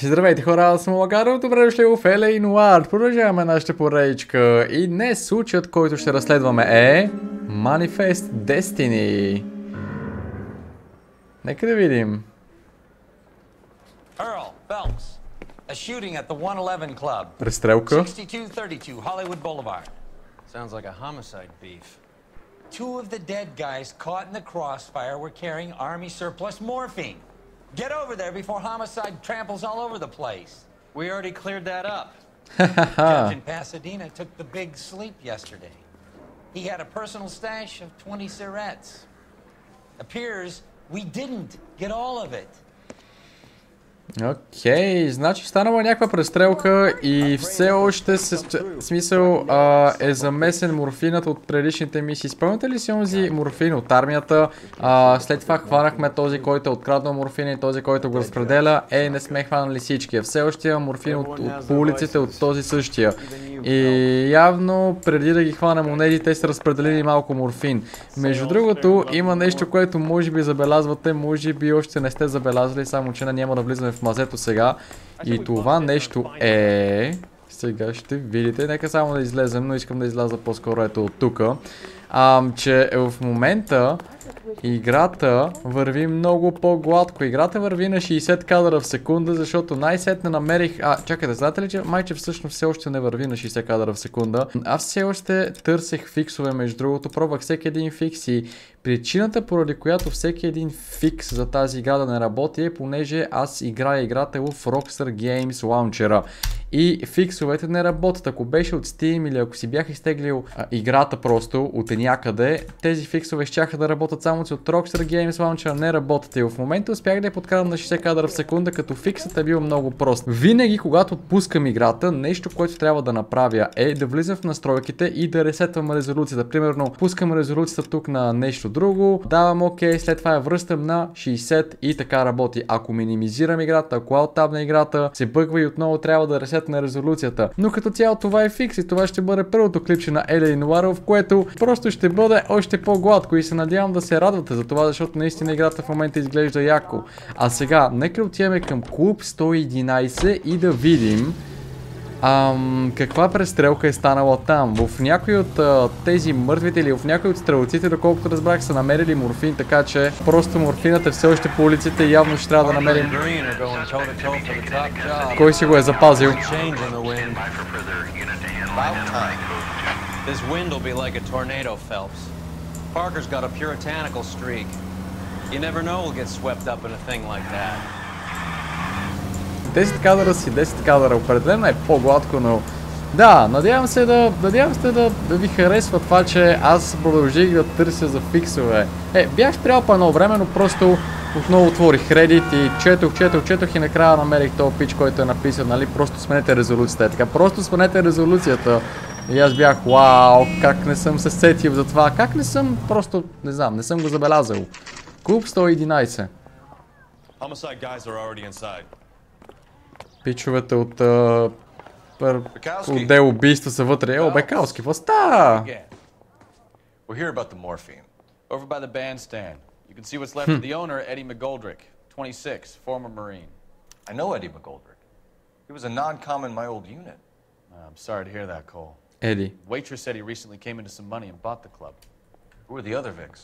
Здравейте хора, аз съм Лагаро, добре дошли в Noire. Продължаваме нашата поредичка и днес случаят, който ще разследваме е Manifest Destiny. Нека да видим. Earl Phelps, a shooting at the 111 Club. Престрелка. 6232 Hollywood Boulevard. Sounds like a homicide beef. Two of the dead guys caught in the crossfire were carrying Army surplus morphine. Get over there before homicide tramples all over the place. We already cleared that up. Judge in Pasadena took the big sleep yesterday. He had a personal stash of 20 cigarettes. Appears we didn't get all of it. Окей, значи станала някаква престрелка и все още смисъл е замесен морфинът от предишните мисии. Спомняте ли си онзи морфин от армията? След това хванахме този, който е откраднал морфина и този, който го разпределя. Не сме хванали всички. Все още има морфин от по улиците от този същия. И явно преди да ги хванем онези, те са разпределили малко морфин. Между другото, има нещо, което може би забелязвате, може би още не сте забелязали, само че няма да влизаме в мазето сега. И това нещо е... Сега ще видите, нека само да излезем, но искам да изляза по-скоро ето от тука. Че в момента играта върви много по-гладко. Играта върви на 60 кадра в секунда, защото най-сетне намерих... Чакайте, знаете ли, че майче всъщност все още не върви на 60 кадра в секунда? Аз все още търсех фиксове, между другото, пробвах всеки един фикс и причината, поради която всеки един фикс за тази игра да не работи е, понеже аз играя играта в Rockstar Games Launcher и фиксовете не работят. Ако беше от Steam или ако си бях изтеглил играта просто от някъде, тези фиксове щяха да работят, само че от Rockstar Games Launcher не работят. И в момента успях да я подкарам на 60 кадра в секунда, като фиксът е бил много прост. Винаги, когато пускам играта, нещо, което трябва да направя е да влизам в настройките и да ресетвам резолюцията. Примерно, пускам резолюцията тук на нещо друго, давам OK, след това я връщам на 60 и така работи. Ако минимизирам играта, ако alt-tab играта се бъгва и отново трябва да ресетна резолюцията. Но като цяло това е фикс и това ще бъде първото клипче на Noire, в което просто ще бъде още по-гладко и се надявам да се радвате за това, защото наистина играта в момента изглежда яко. А сега, нека отиваме към клуб 111 и да видим каква престрелка е станала там. В някои от тези мъртвите или в някои от стрелците, доколкото разбрах, са намерили морфин, така че просто морфинът е все още по улиците и явно ще трябва да намерим кой си го е запазил. This wind will be like a tornado, Phelps. Parker's got a puritanical streak. You never know we'll get swept up in a thing like that. 10 кадъра си, 10 кадъра. Определено е по-гладко, но... Да, надявам се да ви харесва това, че аз продължих да търся за фиксове. Бях спрял по едно време, но просто отново отворих Reddit и четох и накрая намерих този пич, който е написан, нали, просто сменете резолюцията. Така, просто сменете резолюцията. И аз бях, вау, как не съм се сетил за това, как не съм, просто, не знам, не съм го забелязал. Клуб 111. Пичовете от отдел убийства са вътре. Бекалски, какво става? We're here about the morphine. Over by the bandstand. You can see what's left of the owner, Eddie McGoldrick, 26, former Marine. I know Eddie McGoldrick. He was a non-com in my old unit. I'm sorry to hear that, Cole. Eddie. Waitress said he recently came into some money and bought the club. Who were the other Vics?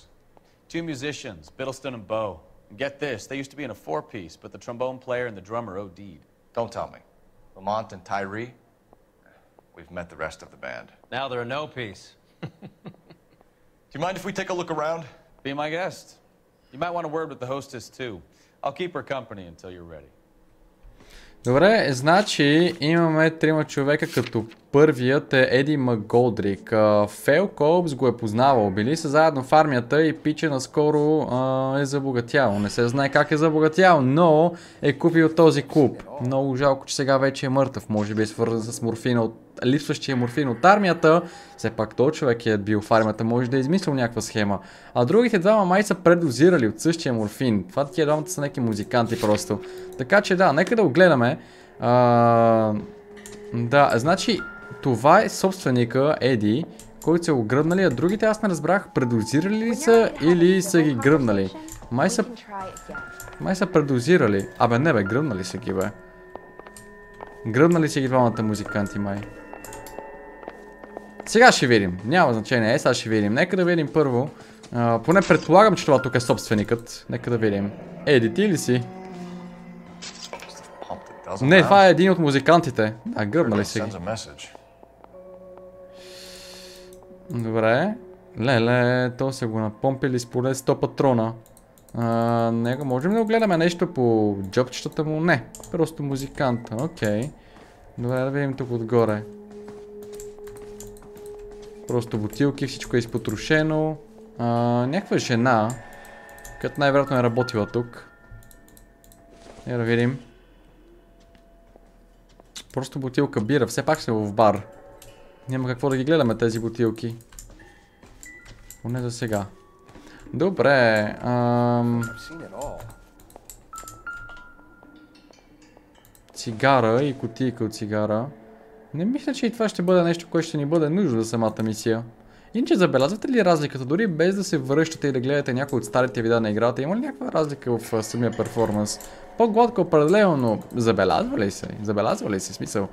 Two musicians, Biddleston and Bo. And get this, they used to be in a four-piece, but the trombone player and the drummer OD'd. Don't tell me. Lamont and Tyree? We've met the rest of the band. Now they're a no-piece. Do you mind if we take a look around? Be my guest. You might want a word with the hostess, too. I'll keep her company until you're ready. Добре, значи имаме трима човека, като първият е Еди Макголдрик. Фейл Колбс го е познавал, били са заедно в армията и пиче наскоро е забогатял. Не се знае как е забогатял, но е купил този клуб. Много жалко, че сега вече е мъртъв, може би е свързан с морфина от липсващия морфин от армията. Все пак този човек е бил в армията, може да е измислил някаква схема. А другите двама май са предозирали от същия морфин. Това тия двамата са някакви музиканти просто. Така че да, нека да го гледаме. Да, значи това е собственика Еди, който са го гръбнали, а другите аз не разбрах, предозирали ли са или са ги гръбнали. Май са предозирали. Абе не бе, гръбнали са ги бе. Гръбнали си ги двамата музиканти, май. Сега ще видим. Няма значение. Сега ще видим. Нека да видим първо. Поне предполагам, че това тук е собственикът. Нека да видим. Еди, ти ли си? Не, това е един от музикантите. Гръбнали си ги. Добре. Леле, то са го напомпили с поне 100 патрона. Него можем да огледаме нещо по джобчетата му? Не. Просто музикант. Окей. Добре, да видим тук отгоре. Просто бутилки, всичко е изпотрошено. Някаква жена, която най-вероятно е работила тук. Да видим. Просто бутилка бира, все пак сме в бар. Няма какво да ги гледаме тези бутилки. Поне за сега. Добре. Цигара и кутийка от цигара. Не мисля, че и това ще бъде нещо, което ще ни бъде нужно за самата мисия. Иначе забелязвате ли разликата? Дори без да се връщате и да гледате някои от старите видеа на играта, има ли някаква разлика в самия перформанс? По-гладко определено, но забелязва ли се? Забелязва ли се смисъл?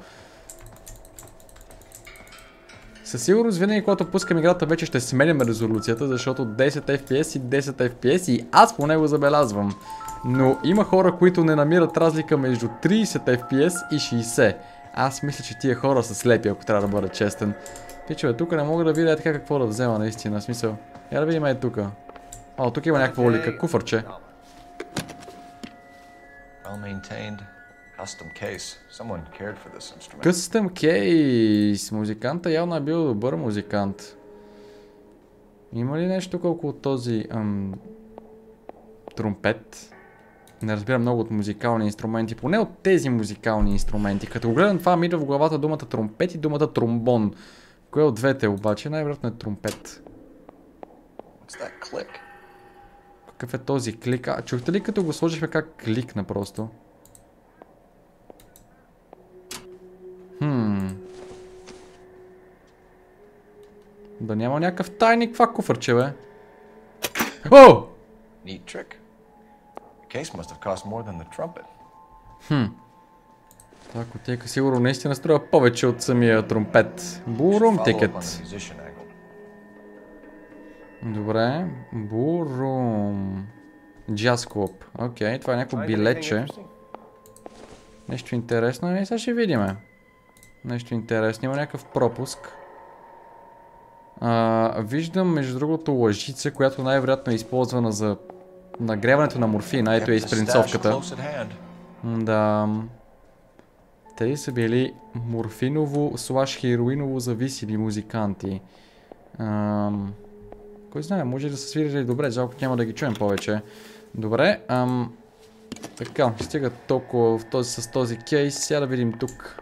Със сигурност винаги, когато пускам играта, вече ще сменяме резолюцията, защото 10 FPS и 10 FPS и аз поне го забелязвам. Но има хора, които не намират разлика между 30 FPS и 60. Аз мисля, че тия хора са слепи, ако трябва да бъда честен. Пичове, тук не мога да видя така какво да взема наистина, смисъл. Я да видим е тук. Тук има някаква улика, куфърче. Custom case. Музиканта явно е бил добър музикант. Има ли нещо тук около този тромпет? Не разбирам много от музикални инструменти, поне от тези музикални инструменти. Като го гледам това, ми идва в главата думата тромпет и думата тромбон. Кое от двете обаче? Най-вероятно е тромпет. Какъв е този клик? Чухте ли като го сложихме как кликна просто? Да няма някакъв тайник, каква куфърче, бе? О! Това котейка сигурно наистина струва повече от самия тромпет. Бурум тикет. Добре. Бурум. Джаз клуб. Окей, това е някакво билетче. Нещо интересно и сега ще видиме. Нещо интересно. Има някакъв пропуск. Виждам между другото лъжица, която най-вероятно е използвана за нагряването на морфина. Ето е изпринцовката. Да. Те са били морфиново/хероиново зависими музиканти. Кой знае, може да са свирили добре, жалко няма да ги чуем повече. Добре, така, стига толкова с този кейс, сега да видим тук.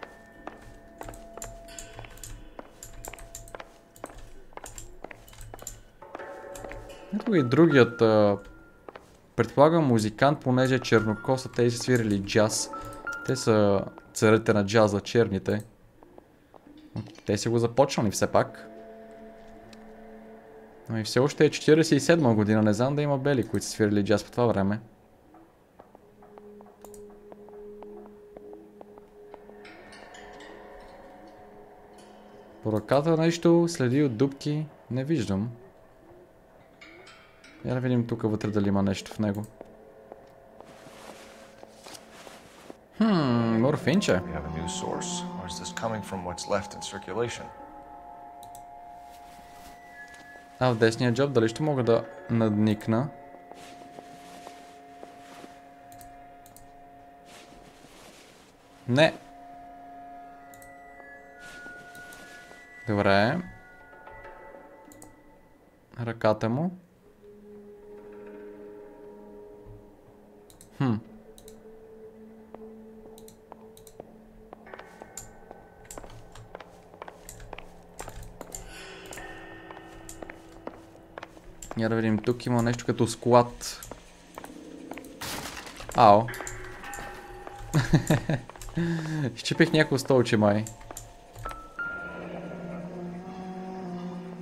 Ето и другият, предполагам музикант, понеже е чернокоса, те са свирили джаз. Те са царете на джаза, черните. Те са го започнали все пак. Но и все още е 47 година, не знам да има бели, които са свирили джаз по това време. По ръката нещо следи от дупки, не виждам. Я да видим тук вътре дали има нещо в него. Морфинче. В десния джоб дали ще мога да надникна? Не. Добре. Ръката му. Я да видим, тук има нещо като склад. Ао. Изчипих някакво столче, май.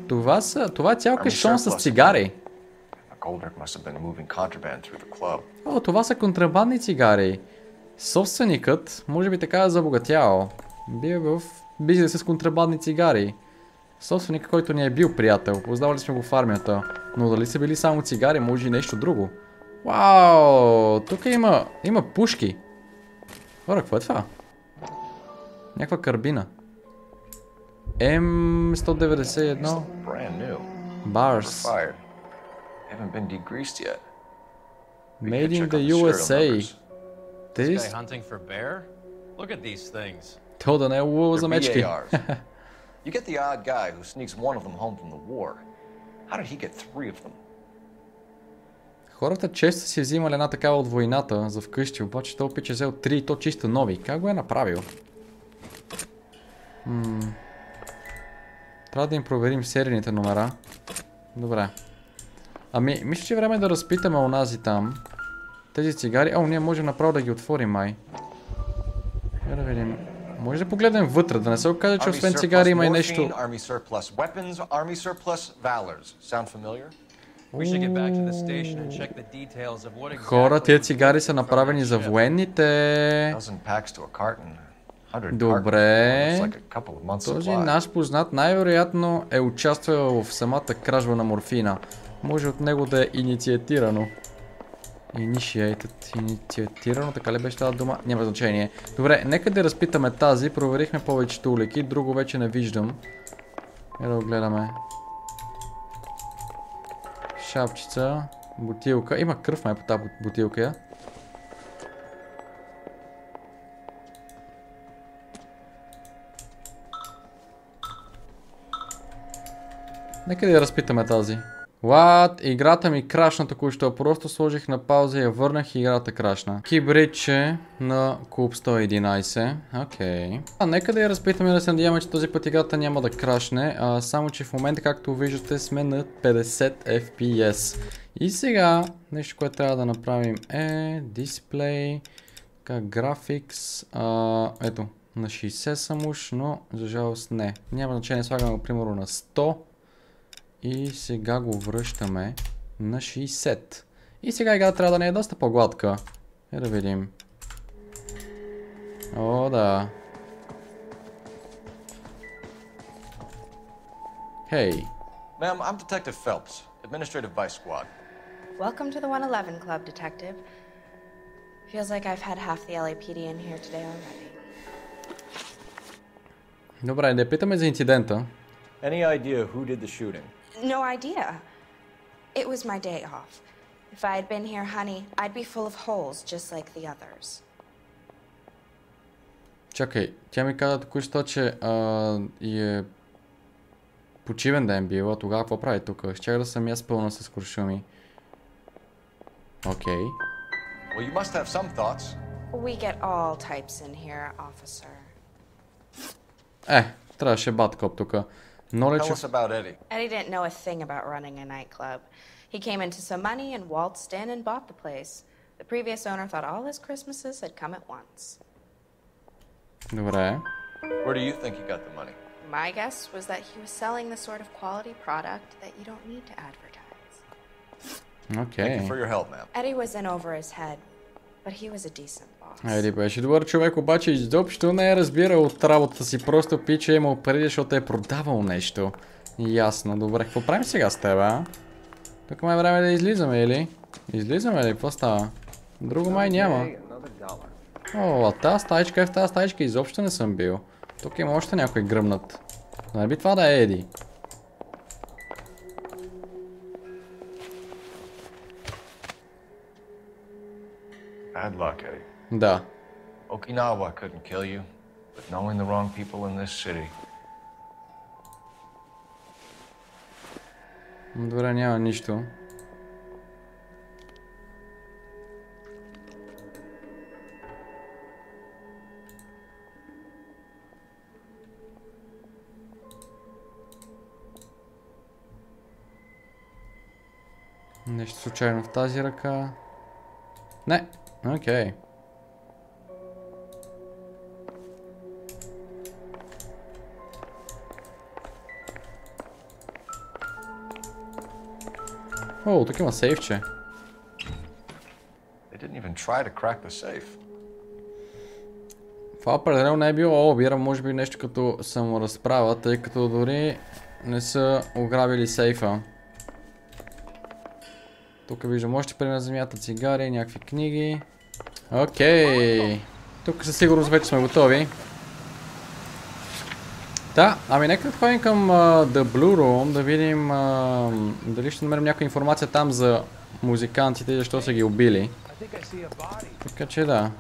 Това е цял кашон с цигари. О, това са контрабандни цигари. Собственикът, може би така е забогатял. Бил в бизнес с контрабандни цигари. Собственикът, който ни е бил приятел. Познавали сме го в армията. Но дали са били само цигари, може и нещо друго. Вау! Тук има пушки. Хора, какво е това? Някаква карбина. М191. Барс. Made in the USA. То да не е лово за мечки. You get the odd guy who sneaks one of them home from the war. How did he get 3 of them? Хората често си взимали една такава от войната за вкъщи, обаче той пиче взел 3 и то чисто нови. Как го е направил? Трябва да им проверим серийните номера. Добре. Ами, мисля, че е време да разпитаме онази там. Тези цигари... О, ние можем направо да ги отворим, май. Да видим. Може да погледнем вътре, да не се окаже, че освен цигари има и нещо... Хора, тия цигари са направени за военните. Добре. Този наш познат най-вероятно е участвал в самата кражба на морфина. Може от него да е инициатирано. Инициатирано, така ли беше тази дума? Няма значение. Добре, нека да разпитаме тази. Проверихме повечето улики, друго вече не виждам. Да го гледаме. Шапчица, бутилка. Има кръв май по тази бутилка. Нека да я разпитаме тази. What? Играта ми крашна току-що. Просто сложих на пауза и я върнах и играта крашна. Кибридче на клуб 111. Окей. Нека да я разпитаме, да се надяваме, че този път играта няма да крашне. Само че в момента, както виждате, сме на 50 FPS. И сега, нещо, което трябва да направим е дисплей, графикс. Ето, на 60 съм уж, но за жалост не. Няма значение, слагаме го примерно на 100. И сега го връщаме на 60. И сега играта трябва да не е доста по-гладка. Да видим. О, да. Hey. Ma'am, I'm Detective Phelps, Administrative Vice Squad. Welcome to the 111 Club, Detective. Feels like I've had half the LAPD in here today already. Добре, да питаме за инцидента. Any idea who did the shooting? No idea. It was my day off. If I had been here, honey, I'd be full of holes just like the others. Чакай, тя ми каза току-що, че е почивен ден бил, а тогава какво прави тук? Щях да съм аз пълна с куршуми. Окей. Well, you must have some thoughts. We get all types in here, officer. Трябваше баткоп тук. Tell us about Eddie. Eddie didn't know a thing about running a nightclub. He came into some money and waltzed in and bought the place. The previous owner thought all his Christmases had come at once. Добре. Where do you think he got the money? My guess was that he was selling the sort of quality product that you don't need to advertise. Окей. Thank you for your help, ma'am. Eddie was in over his head, but he was a decent boss. Еди беше добър човек, обаче изобщо не е разбирал от работата си. Просто пича е имал пари, защото е продавал нещо. Ясно, добре. Какво правим сега с теб, а? Тук май време да излизаме, или? Излизаме ли? Какво става? Друго май няма. О, тази стаичка е в тази стаичка. Изобщо не съм бил. Тук има още някой гръмнат. Не би това да е Еди. Bad luck, Eddie. Да. Okinawa couldn't kill you, but knowing the wrong people in this city. Добре, няма нищо. Нещо случайно в тази ръка. Не, окей. О, тук има сейфче. They didn't even try to crack the safe. Това определено не е било обира, може би нещо като саморазправа, тъй като дори не са ограбили сейфа. Тук виждам още при на земята цигари, някакви книги. Окей. Тук със сигурност вече сме готови. Да, ами нека да ходим към The Blue Room, да видим дали ще намерим някаква информация там за музикантите и защо са ги убили. Така че да.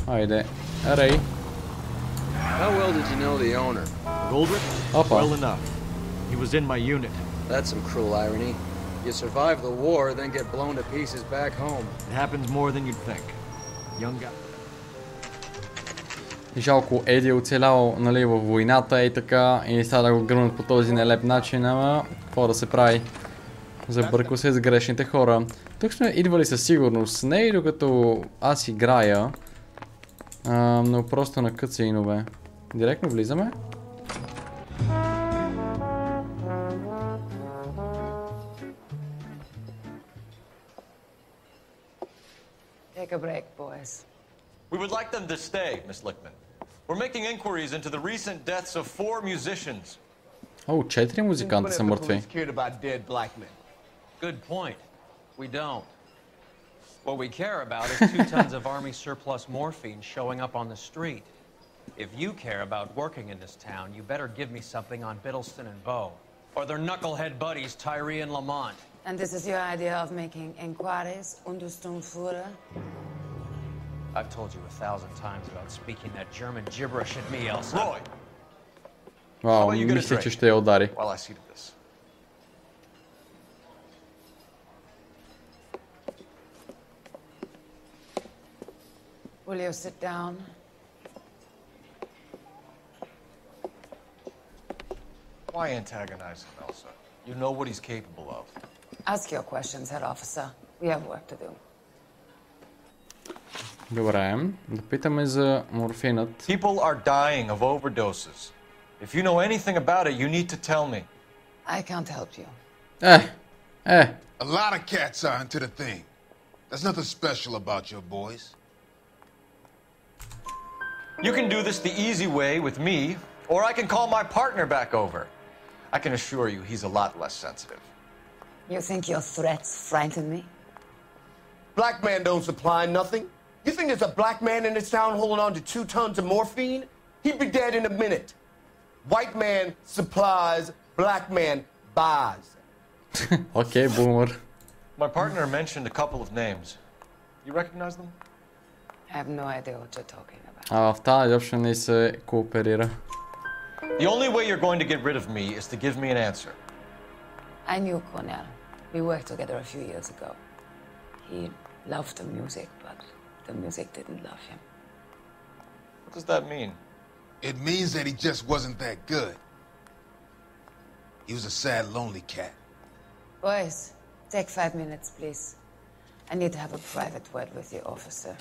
Айде. Рей. How well did you know the owner? Goldrick? Опа. Well enough. He was in my unit. That's some cruel irony. You survive the war, then get blown to pieces back home. It happens more than you'd think. Young guy. Жалко Еди е оцелял, нали, в войната и така, и сега да го гръмнат по този нелеп начин, ама какво да се прави? Забърква се с грешните хора. Тук сме идвали със сигурност, не и докато аз играя, но просто на кътсинове. Директно влизаме. Take a break, boys. We would like them to stay, Miss Lickman. We're making inquiries into the recent deaths of 4 musicians. О, 4 музиканта са мъртви. Good point. We don't. What we care about is 2 tons of Army surplus morphine showing up on the street. If you care about working in this town, you better give me something on Biddleston and Bow, or their knucklehead buddies Tyree and Lamont. And this is your idea of making inquiries, Untersturmführer? I've told you 1,000 times about speaking that German gibberish at me, Elsa. Roy, Вау, мисля, че ще я удари. while I see to this. Will you sit down? Why antagonize him, Elsa? You know what he's capable of. Ask your questions, head officer. We have work to do. Добре, да питаме за морфинът. People are dying of overdoses. If you know anything about it, you need to tell me. I can't help you. A lot of cats are into the thing. There's nothing special about your boys. You can do this the easy way with me, or I can call my partner back over. I can assure you he's a lot less sensitive. You think your threats frighten me? Black man don't supply nothing. You think there's a black man in this town holding on to 2 tons of morphine? He'd be dead in a minute. White man supplies, black man buys. Окей, бумър. My partner mentioned a couple of names. You recognize them? I have no idea what you're talking about. А в тази изобщо не се кооперира. The only way you're going to get rid of me is to give me an answer. I knew Cornell. We worked together a few years ago. He loved the music, but the music didn't love him. What does that mean? It means that he just wasn't that good. He was a sad, lonely cat. Boys, take 5 minutes, please. I need to have a private word with the officer.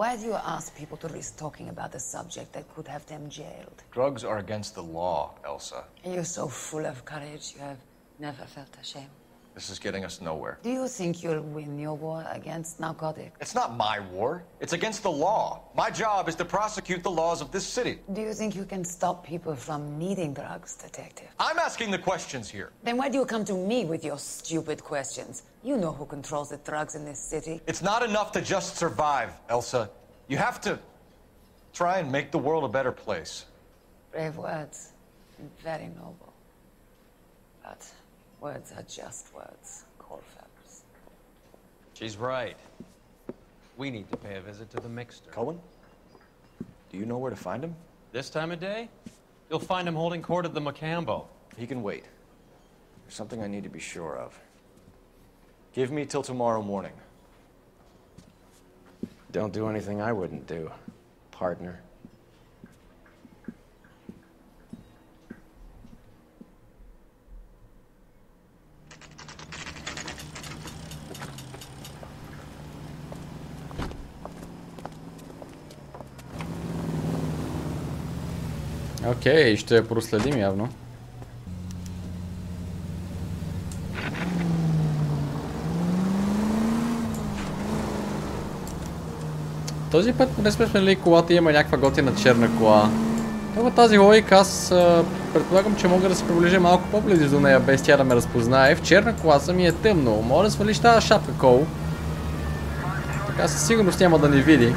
Why do you ask people to risk talking about a subject that could have them jailed? Drugs are against the law, Elsa. And you're so full of courage, you have never felt ashamed. This is getting us nowhere. Do you think you'll win your war against narcotics? It's not my war. It's against the law. My job is to prosecute the laws of this city. Do you think you can stop people from needing drugs, detective? I'm asking the questions here. Then why do you come to me with your stupid questions? You know who controls the drugs in this city. It's not enough to just survive, Elsa. You have to try and make the world a better place. Brave words, and very noble. But words are just words, Colfax. She's right. We need to pay a visit to the mixer. Cohen? Do you know where to find him? This time of day, you'll find him holding court at the Macambo. He can wait. There's something I need to be sure of. Give me till tomorrow morning. Don't do anything I wouldn't do, partner. Окей, ще я проследим явно. този път не сме сменили колата и има някаква готина черна кола. Това тази логика аз предполагам, че мога да се приближа малко по-близо до нея, без тя да ме разпознае. В черна кола ми е тъмно. Може да свалиш тази шапка, Кол. Така със сигурност няма да ни види.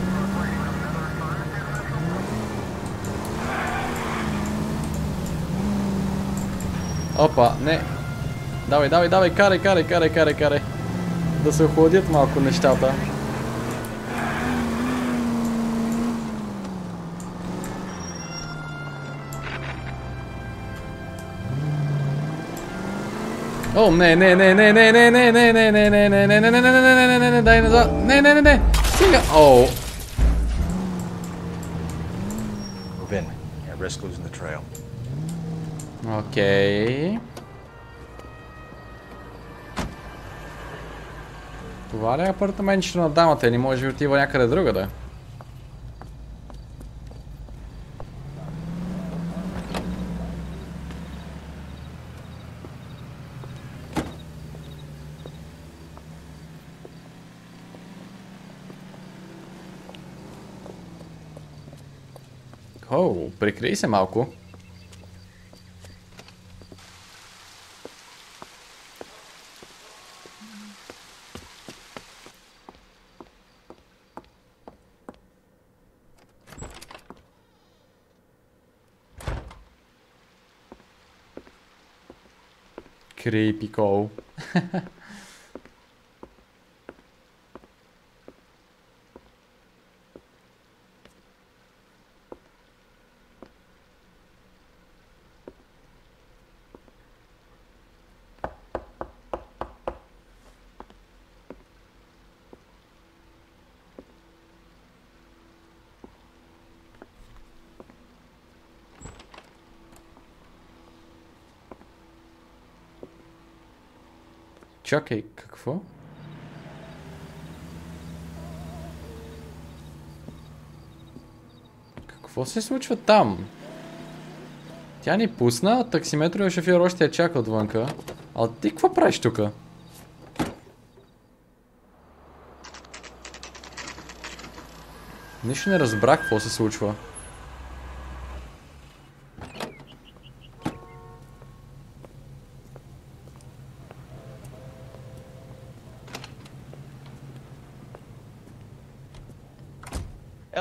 Опа, не. Давай, карай. Да се охладят малко нещата. О, не, дай назад, не, стига, о. Окей. Това ли е апартаментчето на дамата или може би отива някъде другаде? О, прикрий се малко. Creepy Cole. Чакай, какво? Какво се случва там? Тя ни пусна, таксиметровия шофьор още я чака отвънка. А ти какво правиш тука? Нищо не разбрах какво се случва.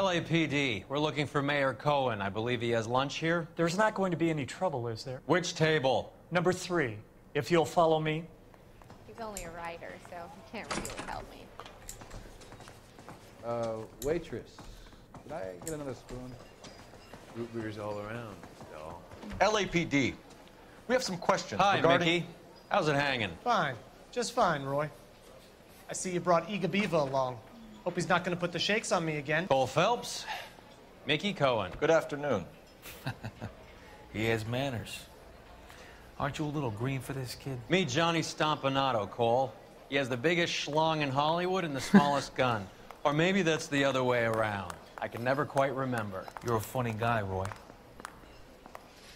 LAPD, we're looking for Mayor Cohen. I believe he has lunch here. There's not going to be any trouble, is there? Which table? Number 3, if you'll follow me. He's only a writer, so he can't really help me. Waitress, could I get another spoon? Root beers all around, y'all. LAPD, we have some questions Hi, regarding... Mickey. How's it hanging? Fine. Just fine, Roy. I see you brought Iga Beaver along. Hope he's not going to put the shakes on me again. Cole Phelps, Mickey Cohen. Good afternoon. He has manners. Aren't you a little green for this kid? Meet Johnny Stompanato, Cole. He has the biggest schlong in Hollywood and the smallest gun. Or maybe that's the other way around. I can never quite remember. You're a funny guy, Roy.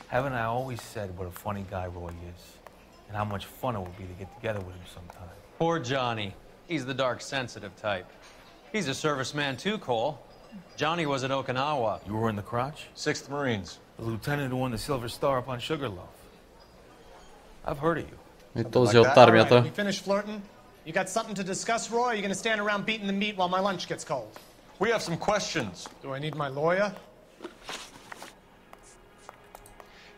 Haven't I always said what a funny guy Roy is? And how much fun it would be to get together with him sometime. Poor Johnny. He's the dark, sensitive type. He's a serviceman too, Cole. Johnny was at Okinawa. You were in the crotch? 6th Marines. The lieutenant who won the Silver Star up on Sugarloaf. I've heard of you. И този от армията. We finished flirting? You got something to discuss, Roy? Or are you going to stand around beating the meat while my lunch gets cold? We have some questions. Do I need my lawyer?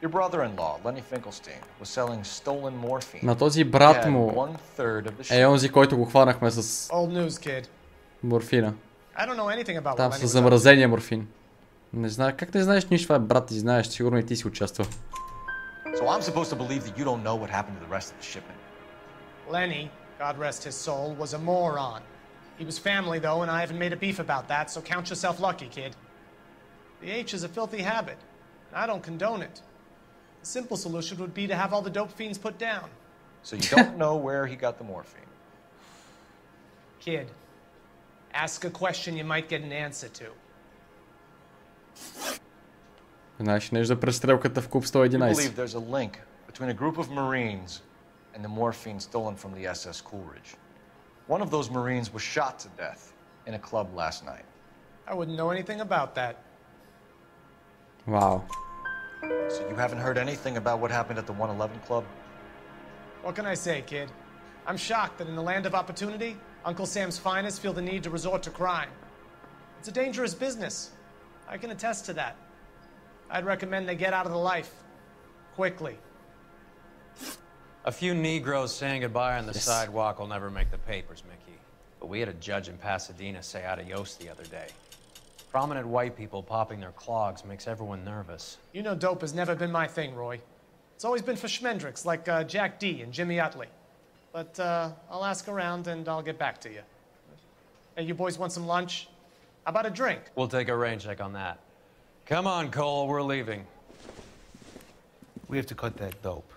Your brother-in-law, Lenny Finkelstein, was selling stolen morphine. На този брат му е онзи, който го хванахме с Old news, kid. морфина. I don't know anything about Там what с Lenny was замразения морфин. Не знае, как не знаеш нищо, това е брат, ти знаеш, сигурно и ти си участвал. So I'm supposed to believe that you don't know what happened to the rest of the shipment. Lenny, God rest his soul, was a moron. He was family, though, and I haven't made a beef about that, so count yourself lucky, kid. The H is a filthy habit, and I don't condone it. The simple solution would be to have all the dope fiends put down. So you don't know where he got the morphine? Kid, ask a question you might get an answer to. Знаеш нещо за престрелката в Клуб You 111? believe there's a link between a group of Marines and the morphine stolen from the SS Coolidge. One of those Marines was shot to death in a club last night. I wouldn't know anything about that. Wow. So you haven't heard anything about what happened at the 111 Club? What can I say, kid? I'm shocked that in the land of opportunity, Uncle Sam's finest feel the need to resort to crime. It's a dangerous business. I can attest to that. I'd recommend they get out of the life. Quickly. A few Negroes saying goodbye on the sidewalk will never make the papers, Mickey. But we had a judge in Pasadena say adios the other day. Prominent white people popping their clogs makes everyone nervous. You know dope has never been my thing, Roy. It's always been for schmendricks like Jack D. and Jimmy Utley. But I'll ask around and I'll get back to you. Hey, you boys want some lunch? How about a drink? We'll take a rain check on that. Come on, Cole, we're leaving. We have to cut that dope.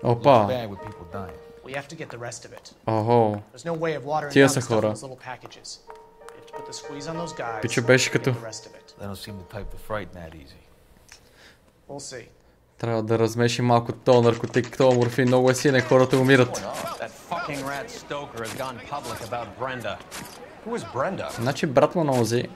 Опа. It's bad with people dying. We have to get the rest of it. Охо. There's no way of watering Тия down са the stuff in хора. those little packages. You have to put the squeeze on those guys. Пичо беше and като... get the rest of it. They don't seem the type to frighten that easy. We'll see. Трябва да размеши малко този наркотик, този морфин, много е силен, хората умират. That fucking rat Stoker has gone public about Brenda. Who is Brenda? Значи брат му на онзи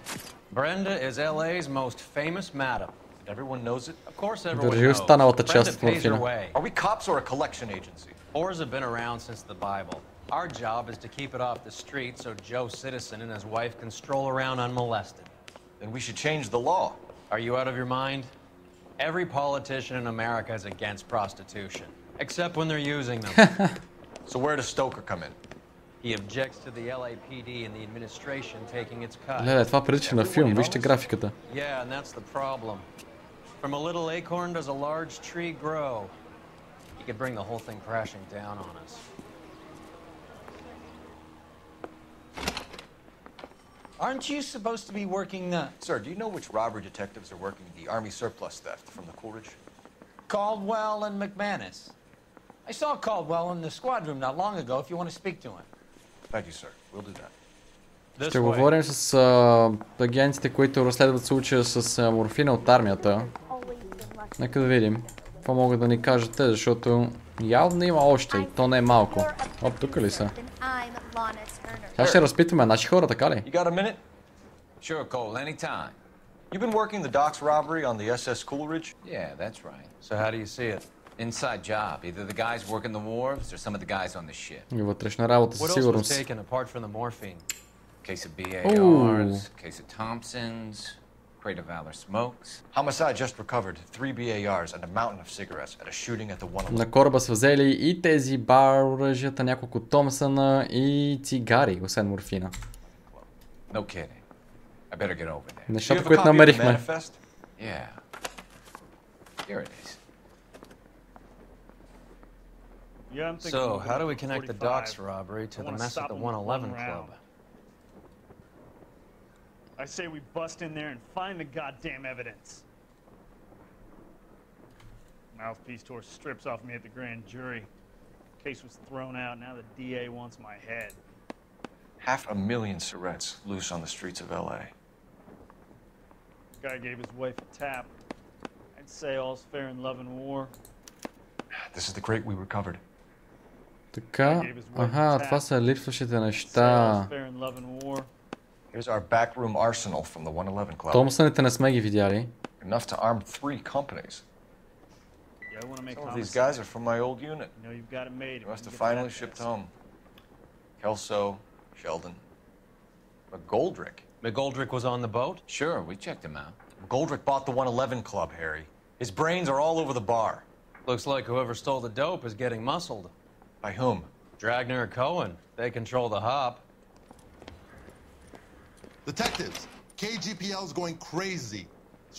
Brenda is LA's most famous madam. Everyone knows it? Of course everyone държи knows. останалата част Brenda от pays her морфина. way. Are we cops or a collection agency? Whores have been around since the Bible. Our job is to keep it off the street so Joe Citizen and his wife can stroll around unmolested. Then we should change the law. Are you out of your mind? Every politician in America is against prostitution, except when they're using them. So where does Stoker come in? He objects to the LAPD and the administration taking its cut. Леле, това прилича на филм, вижте графиката. Yeah, and that's the problem. From a little acorn does a large tree grow. He could bring the whole thing crashing down on us. Aren't you supposed to be working Sir, do you know which robbery detectives are working the Army surplus theft from the Coolidge? Caldwell and McManus? I saw Caldwell in the squad room not long ago if you want to speak to him. Thank you, sir. We'll do that. Ще говорим с агентите, които разследват случая с морфина от армията. Нека да видим какво могат да ни кажат те, защото явно има още и то не е малко. Оп, тук ли са? Сега ще разпитваме наши хора, така ли? You got a minute? Sure, Cole, anytime. You've been working the docks robbery on the SS Coolidge? Yeah, that's right. So how do you see it? Inside job. Either the guys working the wharves or some of the guys on the ship. И вътрешна работа със What else was сигурност. taken apart from the morphine? Case of BARs, case of Thompsons, crate of Valor smokes. Homicide just recovered 3 BARs and a mountain of cigarettes at a shooting at the 111. На кораба са взели и тези бар оръжията, няколко Томсъна и цигари, освен морфина. No kidding. I better get over there. Нещата, които намерихме. Yeah. Here it is. So, how do we connect the docks robbery to the mess at the 111 Club? I say we bust in there and find the goddamn evidence. Mouthpiece tore strips off me at the grand jury. Case was thrown out. Now the DA wants my head. 500,000 cigarettes loose on the streets of LA. Guy gave his wife a tap. I'd say all's fair in love and war. This is the crate we recovered. Така, аха, това са липсващите неща. Here's our backroom arsenal from the 111 Club. Томсъните не сме ги видяли. Enough to arm 3 companies. Some of these guys are from my old unit. They must have finally shipped home. Kelso, Sheldon, McGoldrick. McGoldrick was on the boat? Sure, we checked him out. McGoldrick bought the 111 Club, Harry. His brains are all over the bar. Looks like whoever stole the dope is getting muscled. By whom? Dragner or Cohen. They control the hop. Detectives, KGPL's going crazy.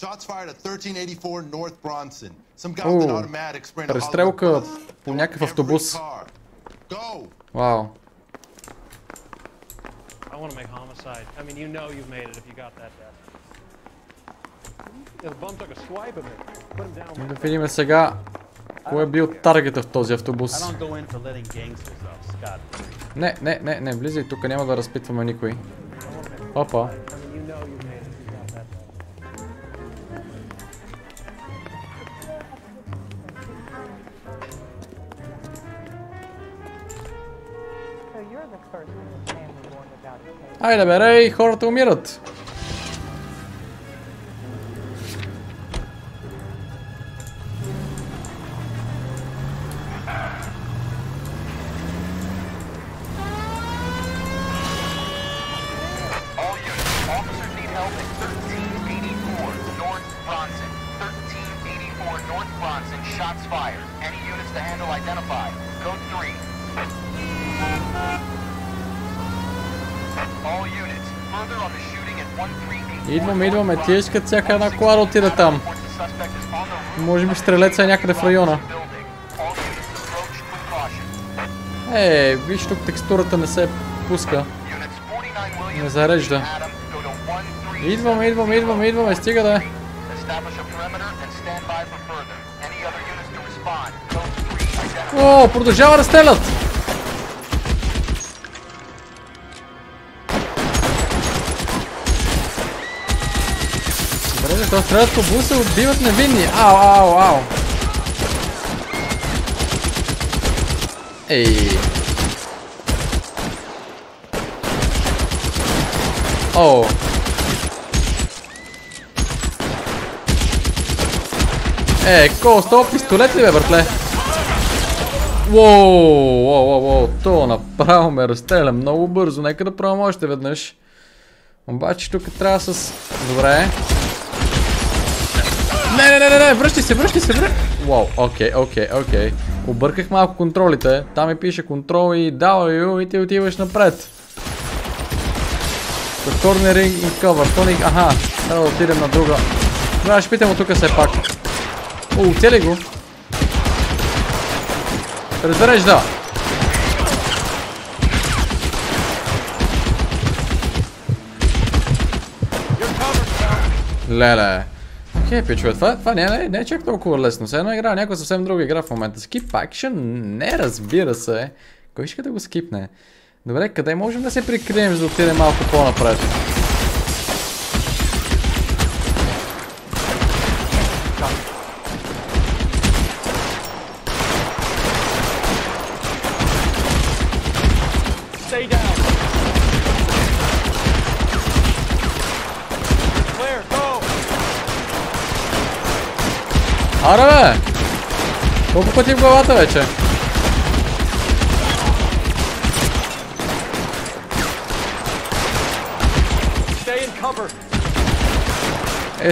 Shots fired at 1384 North Bronson. Some guy with an automatic spraying a престрелка по някакъв автобус. Вау. I want to make homicide. I mean, you know you've made it if you got that death. The bum took a swipe of it. Put him down. Да видим сега кой е бил таргета в този автобус. Не, влизай тук, няма да разпитваме никой. Опа. Айде бе, рей, хората умират. held at 1384 North Bronson. 1384 North Bronson, shots fired. Any units to handle identified. Code 3. All units, further on the shooting at 138. Идваме, тия искат всяка една кола да отида там. Може би стрелеца е някъде в района. Виж тук текстурата не се пуска. Не зарежда. Идваме, стига да е. О, продължава да стрелят! Добре, това стрелят по буса, убиват невинни. Ау! О! Ко, с това пистолет ли бе, братле? Воу, то направо ме разстреля много бързо, нека да пробвам още веднъж. Обаче тук трябва с... Добре. Не, връщай се. Вау, окей. Обърках малко контролите. Там ми пише контрол и W и ти отиваш напред. Cornering и cover. Тоник, трябва да отидем на друга. Трябва да ще питам от тук все пак. Цели го. Разрежда. Леле. Окей, пичове, това не е чак толкова лесно. Все едно игра, някаква съвсем друга игра в момента. Skip action? Не, разбира се. Кой иска да го скипне? Добре, къде можем да се прикрием, за да отидем малко по-напред? Аре бе! Колко пъти в главата вече?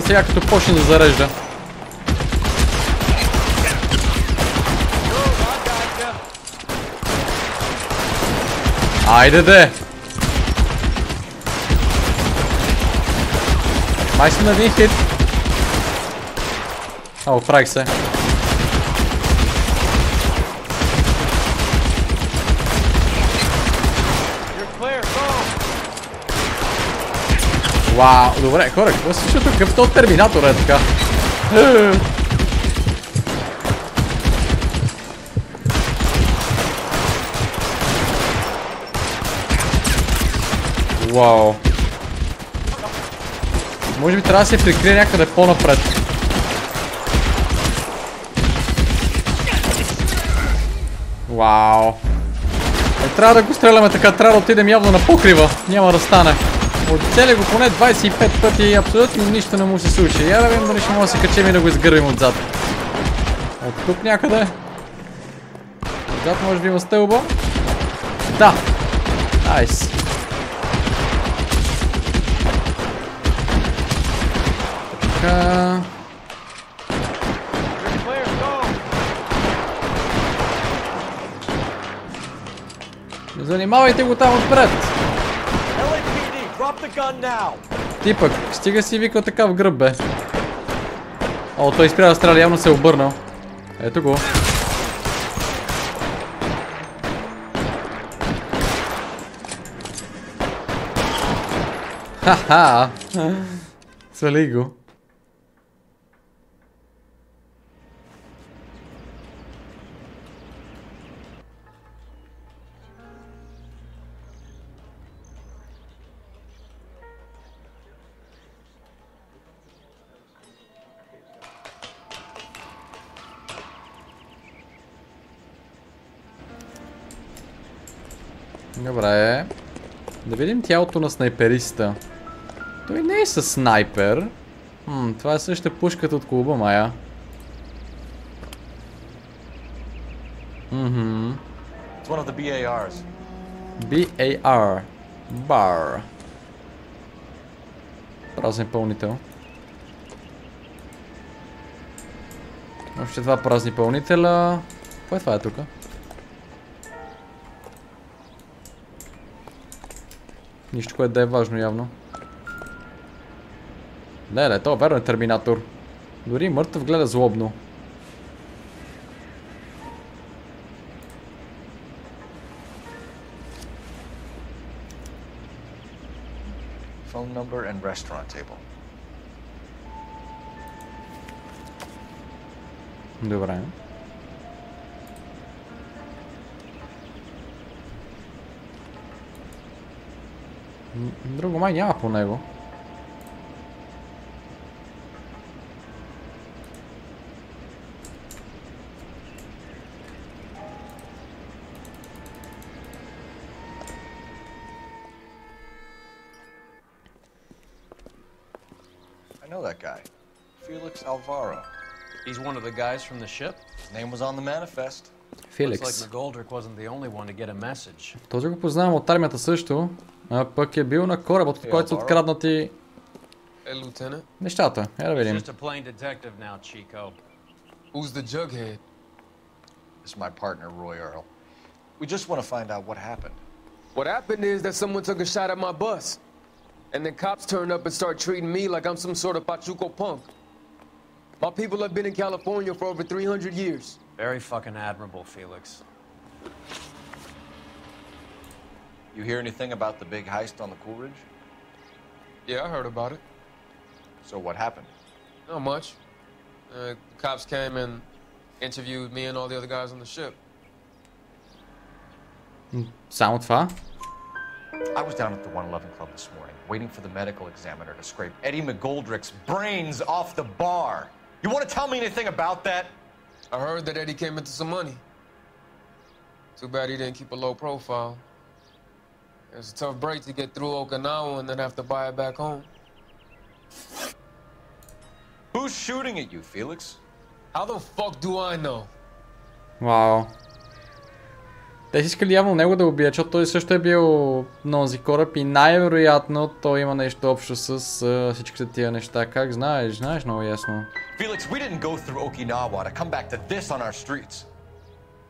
Сега като почне да зарежда. Айде де! Май съм на един хит. Оправих се. Вау, добре, хора, какво се случва тук? Какъв този терминатор е така? Вау. Може би трябва да се прикрие някъде по-напред. Вау. Трябва да го стреляме така, трябва да отидем явно на покрива. Няма да стане. Оцели го поне 25 пъти и абсолютно нищо не му се случи. Я да видим дали ще може да се качим и да го изгървим отзад. От тук някъде. Отзад може би има стълба. Да. Найс. Така. Занимавайте го там отпред. Ти пък, стига си вика така в гръб, бе. О, той спря да стреля, явно се е обърнал. Ето го. Ха-ха! Свали го. Добре. Да видим тялото на снайпериста. Той не е със снайпер. Това е същата пушката от клуба, мая. It's one of the BARs. BAR. Bar. Празен пълнител. Още 2 празни пълнителя. Кое това е тук? Нищо, което да е важно явно. Леле, то верно е Терминатор. Дори мъртъв гледа злобно. Phone number and restaurant table. Добре. Друго май няма по него. I know that guy. Felix Alvaro. He's one of the guys from the ship? Name was on the manifest. Felix. Looks like McGoldrick wasn't the only one to get a message. Този го познавам от армията също, а пък е бил на кораб, от който са откраднати нещата. Я да видим. Just a plain detective now, Chico. Who's the jughead? This is my partner, Roy Earl. We just want to find out what happened. What happened is that someone took a shot at my bus. And then cops turned up and started treating me like I'm some sort of Pachuco punk. My people have been in California for over 300 years. Very fucking admirable, Felix. You hear anything about the big heist on the Coolidge? Yeah, I heard about it. So what happened? Not much. The cops came and interviewed me and all the other guys on the ship. Само това? I was down at the 111 Club this morning, waiting for the medical examiner to scrape Eddie McGoldrick's brains off the bar. You want to tell me anything about that? I heard that Eddie came into some money. Too bad he didn't keep a low profile. It was a tough break to get through Okinawa and then have to buy it back home. Who's shooting at you, Felix? How the fuck do I know? Вау. Те си искали явно него да убият, защото той също е бил на този кораб и най-вероятно той има нещо общо с всичките тия неща. Как знаеш? Знаеш много ясно. Felix, we didn't go through Okinawa to come back to this on our streets.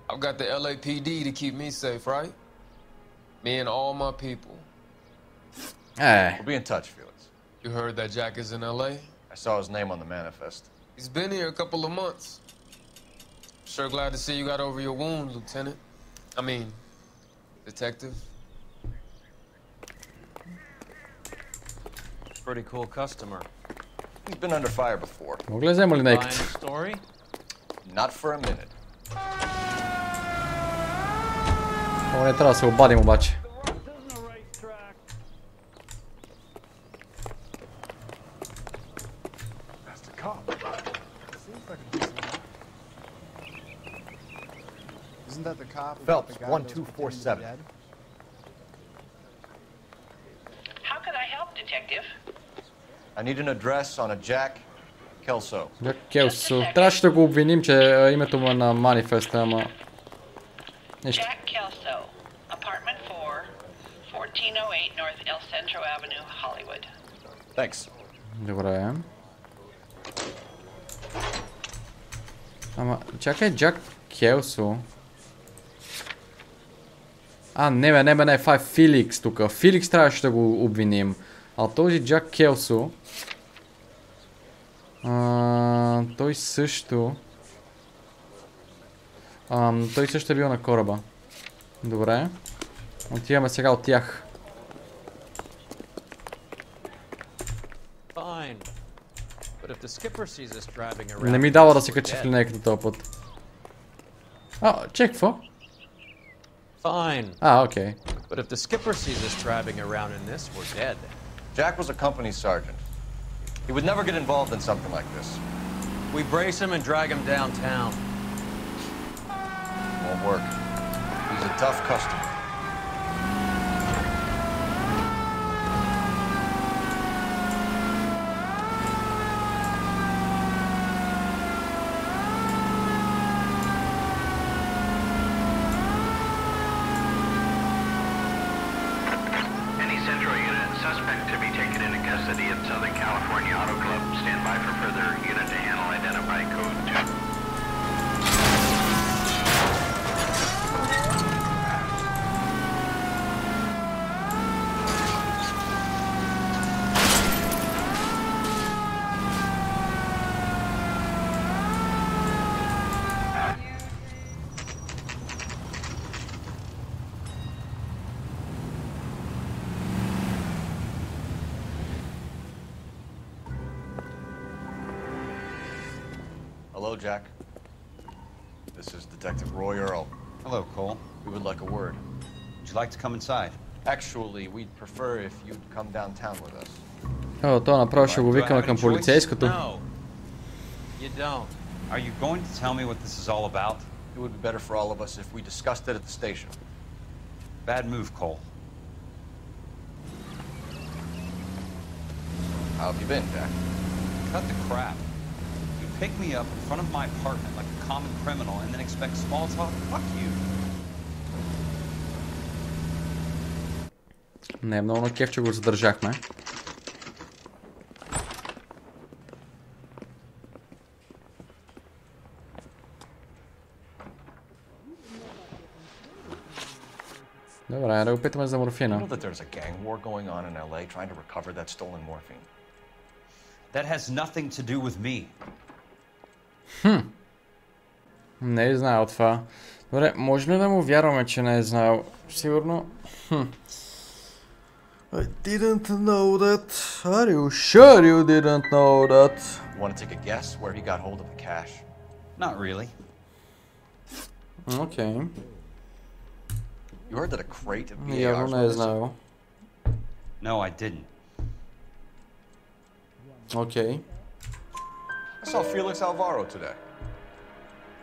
I've got the LAPD to keep me safe, right? Me and all my people. We'll be in touch, Felix. You heard that Jack is in LA? I saw his name on the manifest. He's been here a couple of months. Sure glad to see you got over your wound, Lieutenant. I mean, detective. Pretty cool customer. He's been under fire before. Мога ли взема ли Buying некът? a story? Not for a minute. О, не трябва да се обадим обаче. Isn't that the cop? Phelps, 1247. How can I help, Detective? I need an address on a Jack Kelso. Джак Келсо. Трябваше да го обвиним, че името му е на манифеста, ама... Нищо. Jack Kelso, apartment 4, 1408 North El Centro Avenue, Hollywood. Thanks. Добре. Ама, чакай, Джак Келсо. Не, това е Филикс тук. Филикс трябваше да го обвиним. А този Джак Келсо... той също... той също е бил на кораба. Добре. Отиваме сега от тях. Не ми дава да се качи в линейката този път. Чек, какво? Fine. Okay. But if the skipper sees us driving around in this, we're dead. Jack was a company sergeant. He would never get involved in something like this. We brace him and drag him downtown. Won't work. He's a tough customer. Any Central unit, suspect to be taken into custody of Southern California Auto Club. Stand by for further unit to handle. Identify code 2. Hello, Jack. This is Detective Roy Earl. Hello, Cole. We would like a word. Would you like to come inside? Actually, we'd prefer if you'd come downtown with us. О, то направо ще го викаме към полицейското. No. You don't. Are you going to tell me what this is all about? It would be better for all of us if we discussed it at the station. Bad move, Cole. How have you been, Jack? Cut the crap. You pick me up in front of my apartment like a common criminal and then expect small talk? Fuck you. Не е много на кеф, че го задържахме. Добре, да го питаме за морфина. You know that there's a gang war going on in LA trying to recover that stolen morphine? That has nothing to do with me. Не е знаел това. Добре, може ли да му вярваме, че не е знаел? Сигурно. I didn't know that. Are you sure you didn't know that? Want to take a guess where he got hold of the cash? Not really. Okay. You heard that a crate of BARs Явно не е знаел. No, I didn't. Okay. I saw Felix Alvaro today.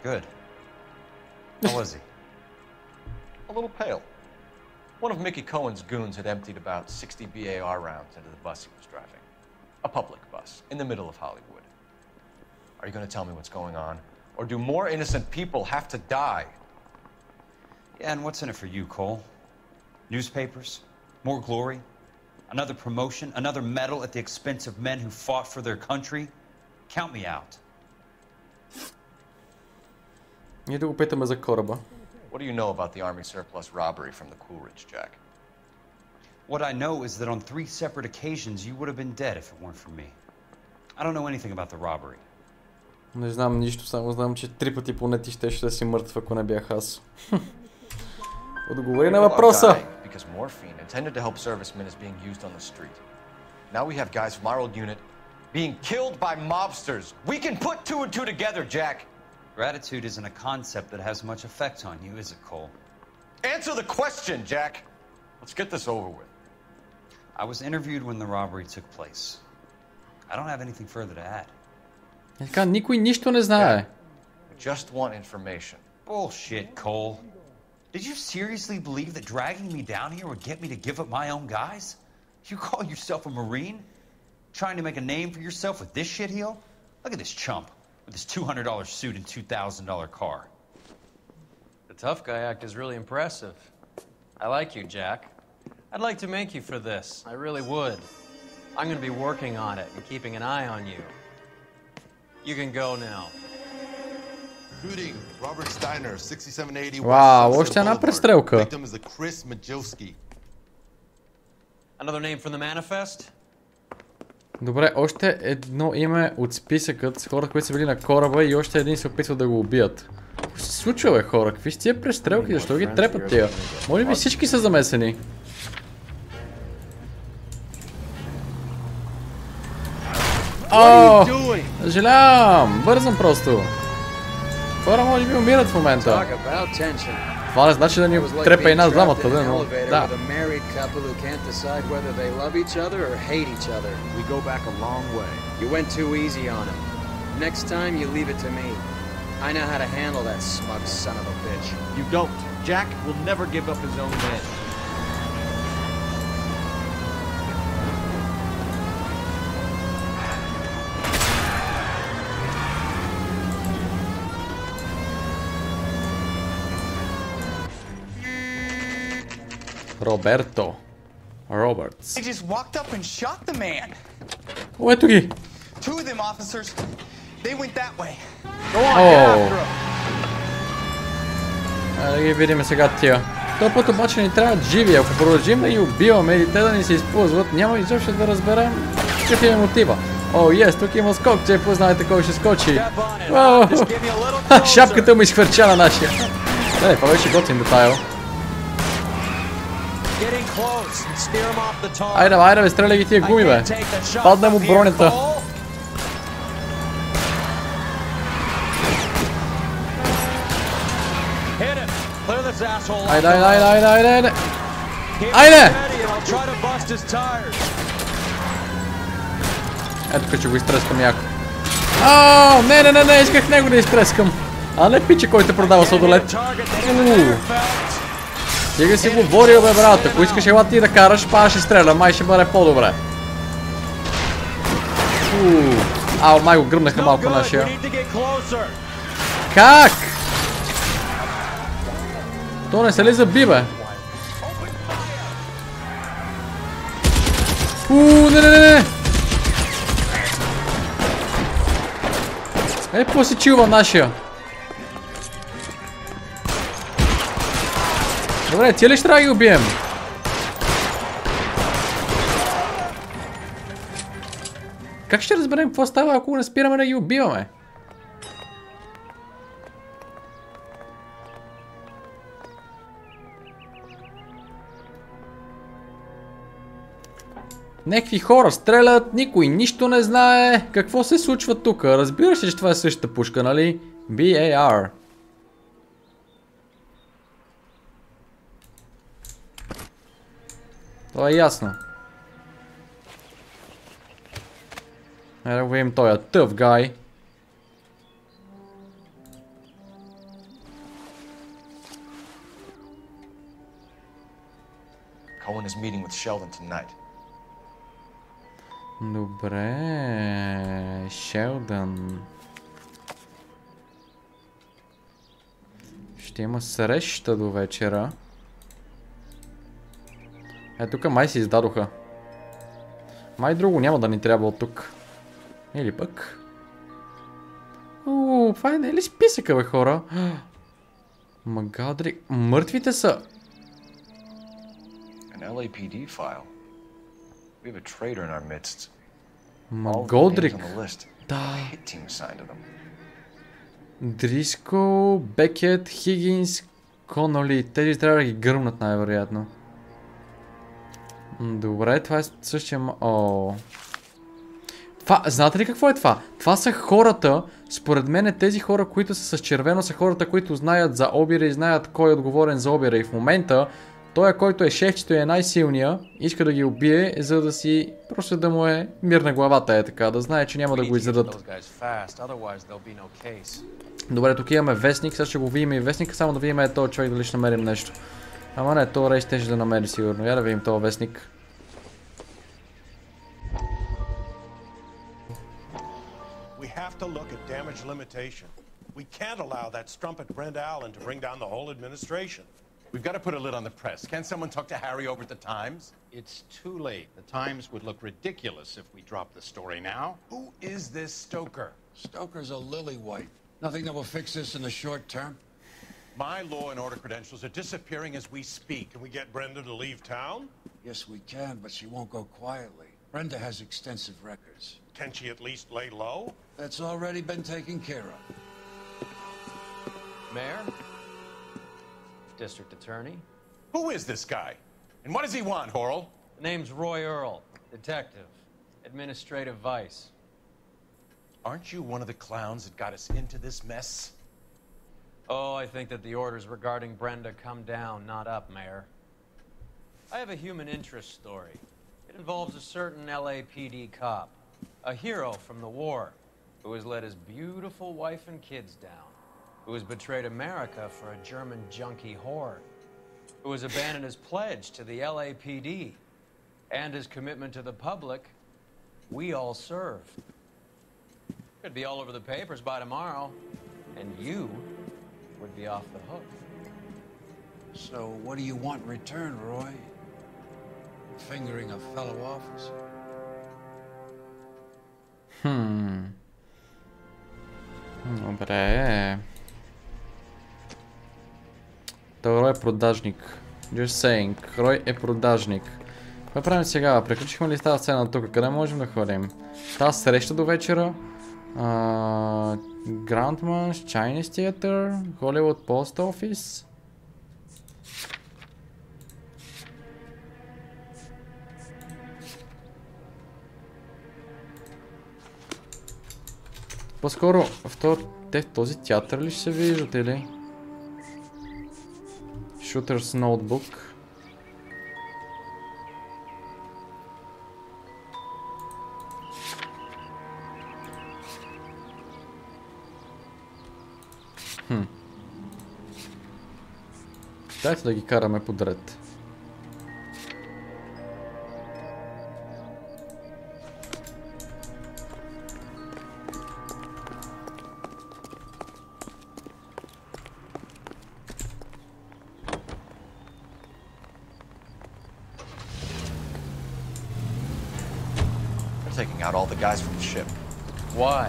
Good. How was he? A little pale. One of Mickey Cohen's goons had emptied about 60 BAR rounds into the bus he was driving. A public bus, in the middle of Hollywood. Are you going to tell me what's going on? Or do more innocent people have to die? Yeah, and what's in it for you, Cole? Newspapers? More glory? Another promotion? Another medal at the expense of men who fought for their country? Count me out. И да го питаме за кораба. What do you know about the Army surplus robbery from the Coolidge, Jack? What I know is that on 3 separate occasions you would have been dead if it weren't for me. I don't know anything about the robbery. Не знам нищо, само знам, че 3 пъти поне ти щеше да си мъртв, ако не бях аз. Отговори на въпроса! Because morphine intended to help servicemen is being used on the street. Now we have guys from our old unit being killed by mobsters. We can put 2 and 2 together, Jack. Gratitude isn't a concept that has much effect on you, is it, Cole? Answer the question, Jack. Let's get this over with. I was interviewed when the robbery took place. I don't have anything further to add. Така, никой нищо не знае. We just want information. Bullshit, Cole. Did you seriously believe that dragging me down here would get me to give up my own guys? You call yourself a Marine? Trying to make a name for yourself with this shitheel? Look at this chump with his $200 suit and $2,000 car. The tough guy act is really impressive. I like you, Jack. I'd like to make you for this. I really would. I'm going to be working on it and keeping an eye on you. You can go now. Shooting Robert Steiner, 6780 Вау, още една престрелка. Victim is a Chris Majowski. Another name from the manifest? Добре, още едно име от списъкът с хората, които са били на кораба и още един се опитва да го убият. Какво се случва, бе, хора? Какви са тия престрелки? Защо ги трепат тия? Може би всички са замесени? О! Съжалявам! Бързам просто! Хора може би умират в момента. Това не значи да ни трепа и нас двамата, но да. I know how to handle that smug son of a bitch. You don't. Jack will never give up his own men. Роберто. Робъртс. They just walked up and shot the man. О, ето ги! Two of them officers, they went that way. Да ги видим сега тия. Този път обаче ни трябват живи. Ако продължим да ги убиваме или те да ни се използват, няма изобщо да разберем какъв е мотива. О, тук има скок, че познавайте кой ще скочи. Шапката му изхвърча на нашия. Това беше готин детайл. Айде бе, стреляй ги тия гуми бе. Падна му бронята. Айде! Айде! Ето тук ще го изтрескам яко. Не, исках него да изтрескам. А не пиче, който продава сладолет. Стига си говорил бе, брат. Ако искаш ела ти да караш, па ще стреля. Май ще бъде по-добре. Май го гръмнаха малко нашия. Как? То не се ли заби, бе? Не. После чува нашия. Добре, ти ли ще трябва да ги убием? Как ще разберем какво става, ако не спираме да ги убиваме? Некви хора стрелят, никой нищо не знае. Какво се случва тук? Разбираш ли, че това е същата пушка, нали? BAR. Това е ясно. Да видим той е tough guy. Cohen is meeting with Sheldon tonight. Добре, Шелдън. Ще има среща до вечера. Тук май се издадоха. Май друго няма да ни трябва от тук. Или пък. Това е не е ли списъка, бе, хора? Магадри... Мъртвите са... An LAPD file. We have a traitor in our midst. Голдрик. Да. Дриско, Бекет, Хигинс, Коноли. Тези трябва да ги гръмнат най-вероятно. Добре, това е същия... Това, знаете ли какво е това? Това са хората, според мен тези хора, които са с червено, са хората, които знаят за обира и знаят кой е отговорен за обира. И в момента той, който е шефчето и е най-силния, иска да ги убие, за да си просто да му е мир на главата, така, да знае, че няма да го изредат. Добре, тук имаме вестник, сега ще го видим и вестника, само да видим този човек дали ще намерим нещо. Ама не, този рейс ще да намери сигурно. Я да видим този вестник. To look at damage limitation. We can't allow that strumpet Brent Allen to bring down the whole administration. We've got to put a lid on the press. Can't someone talk to Harry over at the Times? It's too late. The Times would look ridiculous if we dropped the story now. Who is this Stoker? Stoker's a lily-white. Nothing that will fix this in the short term. My law and order credentials are disappearing as we speak. Can we get Brenda to leave town? Yes, we can, but she won't go quietly. Brenda has extensive records. Can she at least lay low? That's already been taken care of. Mayor? District Attorney? Who is this guy? And what does he want, Horrell? The name's Roy Earl, detective, administrative vice. Aren't you one of the clowns that got us into this mess? Oh, I think that the orders regarding Brenda come down, not up, Mayor. I have a human interest story. It involves a certain LAPD cop, a hero from the war, who has let his beautiful wife and kids down, who has betrayed America for a German junkie whore, who has abandoned his pledge to the LAPD and his commitment to the public we all serve. Could be all over the papers by tomorrow, and you would be off the hook. So what do you want in return, Roy? fingering a fellow officer. Добре. Той е продажник. Just saying. Рой е продажник. Какво правим сега? Приключихме ли с тази сцена тук? Къде можем да ходим? Тази среща до вечера. Grandman's Chinese Theater. Hollywood Post Office. По-скоро в този театър ли ще се виждат или? Shooter's Notebook. Дайте да ги караме подред. Taking out all the guys from the ship. Why?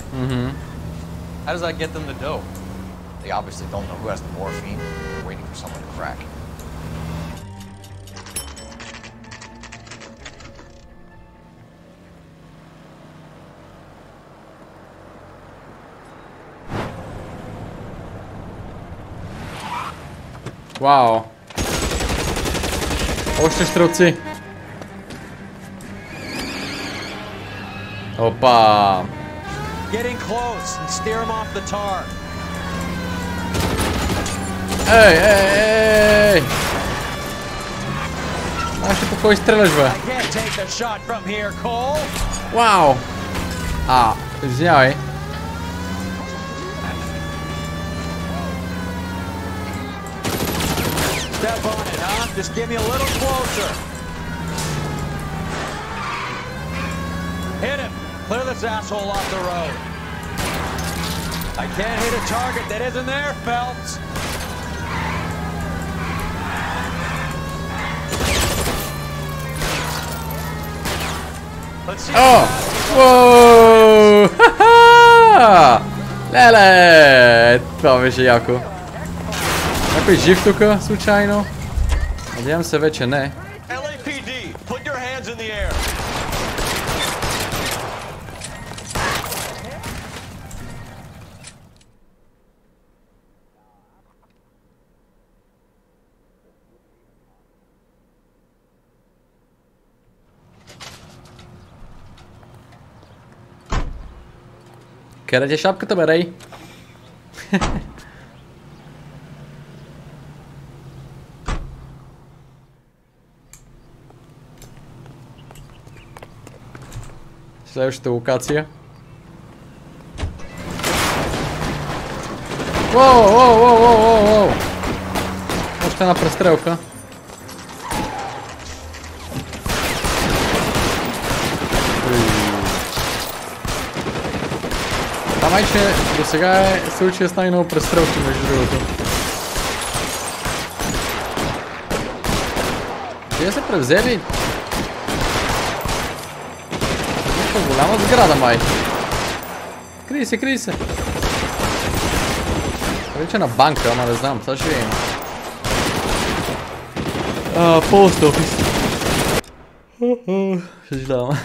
How does that get them the dough? They obviously don't know who has the morphine. They're waiting for someone to crack. Вау! Още стрелци! Опа! Getting close and steer him off the tar. Ей, ей, ей! Знаеш ли по кой стреляш, бе? I can't take the shot from here, Cole. Вау! Извинявай. Step on it, huh? Just give me a little closer. Hit him. Clear this asshole off the road. I can't hit a target that isn't there, Phelps. Let's see. О! Воу! Ха-ха! Леле! Това беше яко. Някой жив тук, случайно? Надявам се вече не. LAPD, put your hands in the air. Къде ти е шапката, бе, Рей? Следващата локация. Воу, воу, воу, воу, воу, воу. Още една престрелка. Това майче до сега е случая с най-много престрелки, между другото. Тия са превзели някаква голяма сграда, май. Крий се, крий се. Прилича на банка, ама не знам, сега ще видим. Пост офис. Съжалявам.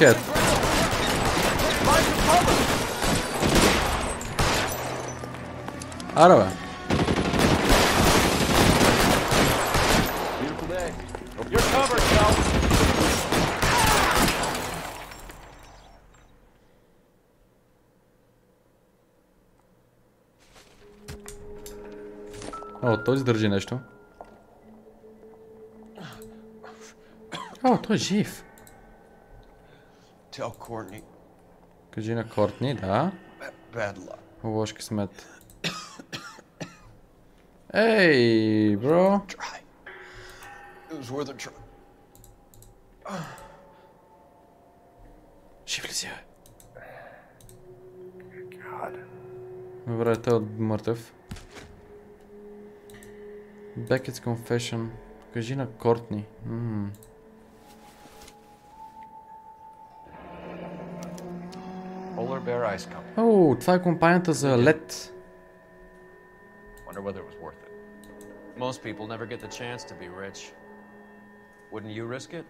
Shit. Ара, бе. О, този държи нещо. О, той е жив. Tell Courtney. Кажи на Кортни, да. Bad luck. Лош късмет. Ей, бро. Try. It was worth a try. влизай. Добре, той е мъртъв. Beckett's confession. Кажи на Кортни. Polar Bear Ice Company. О, това е компанията за лед. Wonder whether it was worth it. Most people never get the chance to be rich. Wouldn't you risk it?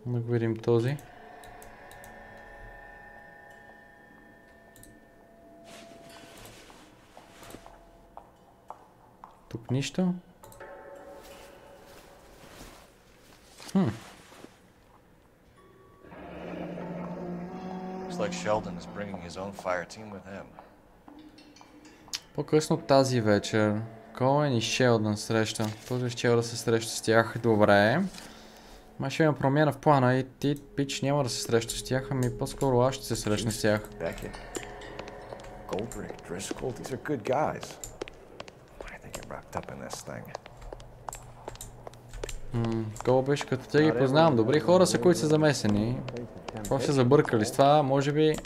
Да го видим този. Тук нищо. Looks like Sheldon is bringing his own fire team with him. По-късно тази вечер Коен и Шелдън среща. Този щел да се среща с тях. Добре. Ма ще има промяна в плана и ти, пич, няма да се среща с тях, ами по-скоро аз ще се срещна с тях. Такова беше като те ги познавам. Добри хора са, които са замесени. Какво са забъркали с това? Може би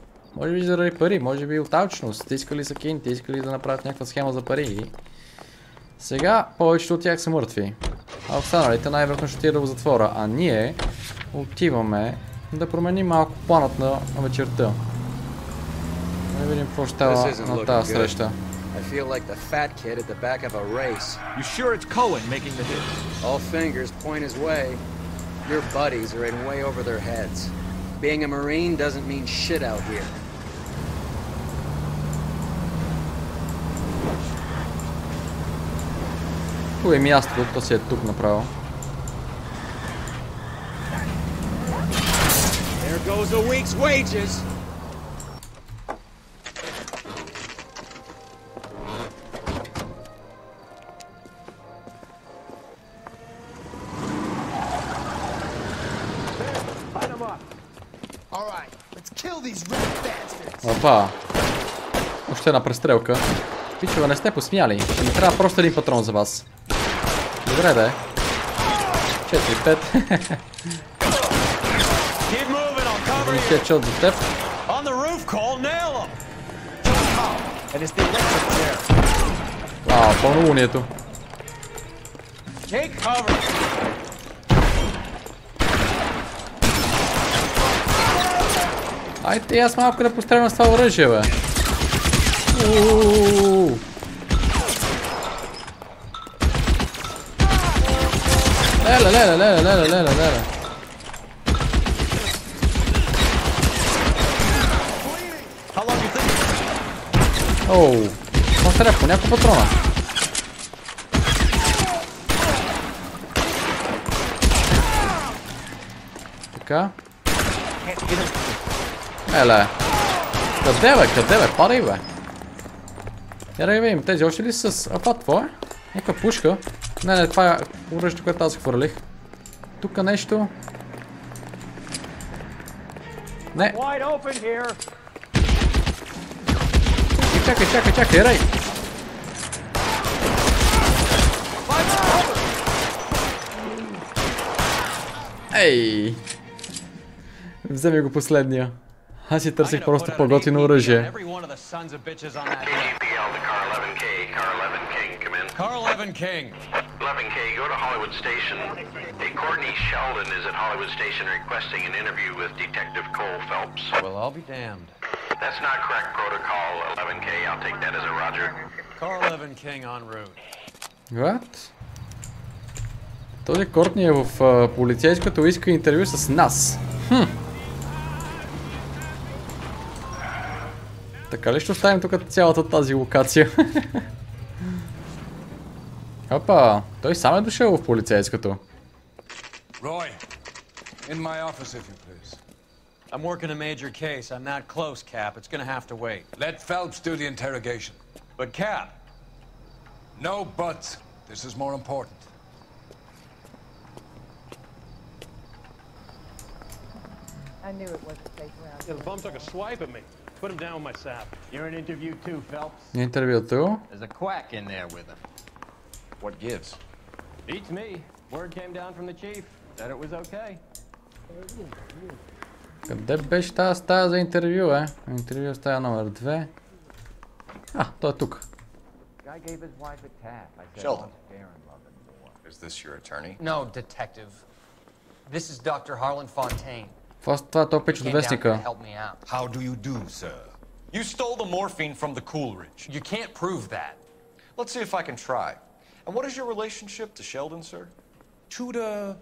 заради пари, може би от алчност. Те искали са кин, те искали да направят някаква схема за пари. Сега повечето от тях са мъртви. А останалите най-вероятно ще отидат в затвора. А ние отиваме да променим малко планът на вечерта. Да видим какво ще става на тази среща. I feel like the fat kid at the back of a race. You sure it's Cohen making the hit? All fingers point his way. Your buddies are in way over their heads. Being a Marine doesn't mean shit out here. Тук е мястото, то си е тук направо. There goes a week's wages. Опа! Още една престрелка. Пичове, не сте посмяли. Ще ми трябва просто един патрон за вас. Добре да е. 4-5. Един хедшот за теб. Пълнолунието. Айде, аз малко да пострелям с това оръжие, бе. Леле. Оу, по няколко патрона. Така. Еле. Къде бе? Падай, бе. Я да видим, тези още ли са с... А това какво е? Някаква пушка. Не, това е оръжието, което аз хвърлих. Тук нещо. Не. Чакай, рей! Ей! Вземи го последния. Аз си търсих просто по-готино оръжие. Carl 11 King. 11K, go to Hollywood Station. A Courtney Sheldon is at Hollywood Station requesting an interview with Detective Cole Phelps. Well, I'll be damned. That's not correct protocol, 11K. I'll take that as a roger. Carl 11 King en route. What? Този Кортни е в полицейското, иска интервю с нас. Така ли ще оставим тук цялата тази локация? Опа, той сам е дошъл в полицейското. Roy, in my office if you please. I'm working a major case. I'm that close, Cap. It's gonna have to wait. Let Phelps do the interrogation. But Cap... No buts. This is more important. I knew it wasn't safe around here. The bum took a swipe at me. Put him down with my sap. You're in interview too, Phelps. Интервью ту. There's a quack in there with him. What gives? Beats me. Word came down from the chief. Said it was okay. Къде беше тази стая за интервю, Интервю стая номер 2. Той е тук. Sheldon, is this your attorney? No, detective. This is Dr. Harlan Fontaine. Това е той пич от вестника. How do you do, sir? You stole the morphine from the Coolidge. You can't prove that. Let's see if I can try. And what is your relationship to Sheldon, sir? Tutor,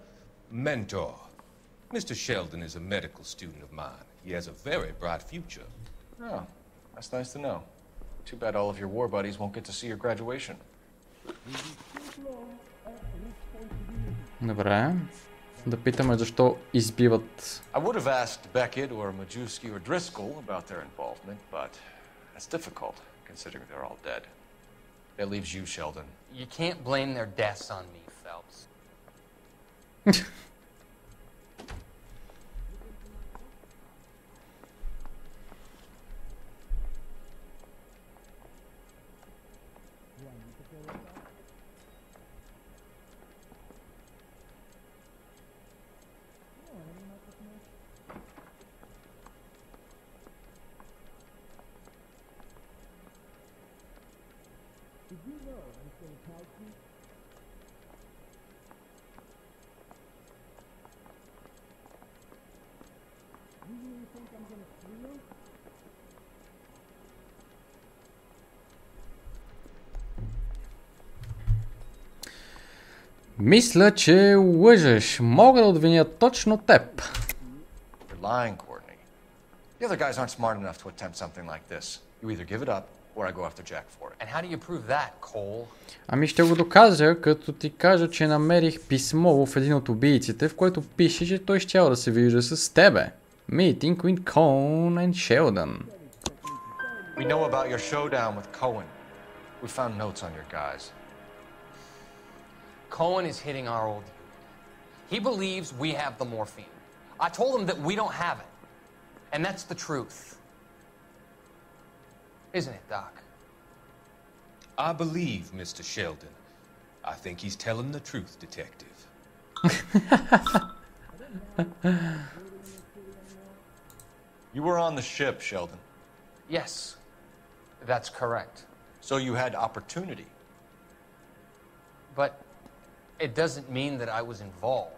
mentor. Mr. Sheldon is a medical student of mine. He has a very bright future. Oh, that's nice to know. Too bad all of your war buddies won't get to see your graduation. Добре. Да питаме защо избиват. I would have asked Beckett or Majewski or Driscoll about their involvement, but that's difficult, considering they're all dead. That leaves you, Sheldon. You can't blame their deaths on me, Phelps. Мисля, че лъжеш. Мога да обвиня точно теб. You're lying, Courtney. The other guys aren't smart enough to attempt something like this. You either give it up, or I go after Jack for it. And how do you prove that, Cole? Ами ще го докажа, като ти кажа, че намерих писмо в един от убийците, в което пише, че той щял да се вижда с тебе. Meeting with Cohn and Sheldon. We know about your showdown with Cohen. We found notes on your guys. Cohen is hitting our old unit. He believes we have the morphine. I told him that we don't have it. And that's the truth. Isn't it, Doc? I believe Mr. Sheldon. I think he's telling the truth, Detective. You were on the ship, Sheldon. Yes, that's correct. So you had opportunity. But it doesn't mean that I was involved.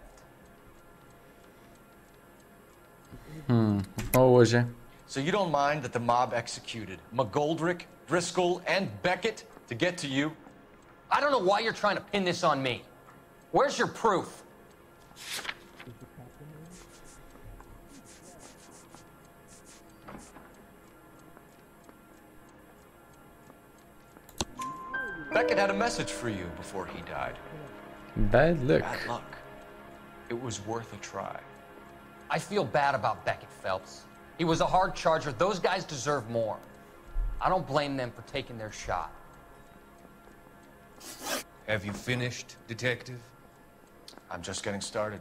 Oh, лъже. So you don't mind that the mob executed McGoldrick, Driscoll, and Beckett to get to you? I don't know why you're trying to pin this on me. Where's your proof? Beckett had a message for you before he died. Bad luck. Bad luck. It was worth a try. I feel bad about Beckett, Phelps. He was a hard charger. Those guys deserve more. I don't blame them for taking their shot. Have you finished, Detective? I'm just getting started.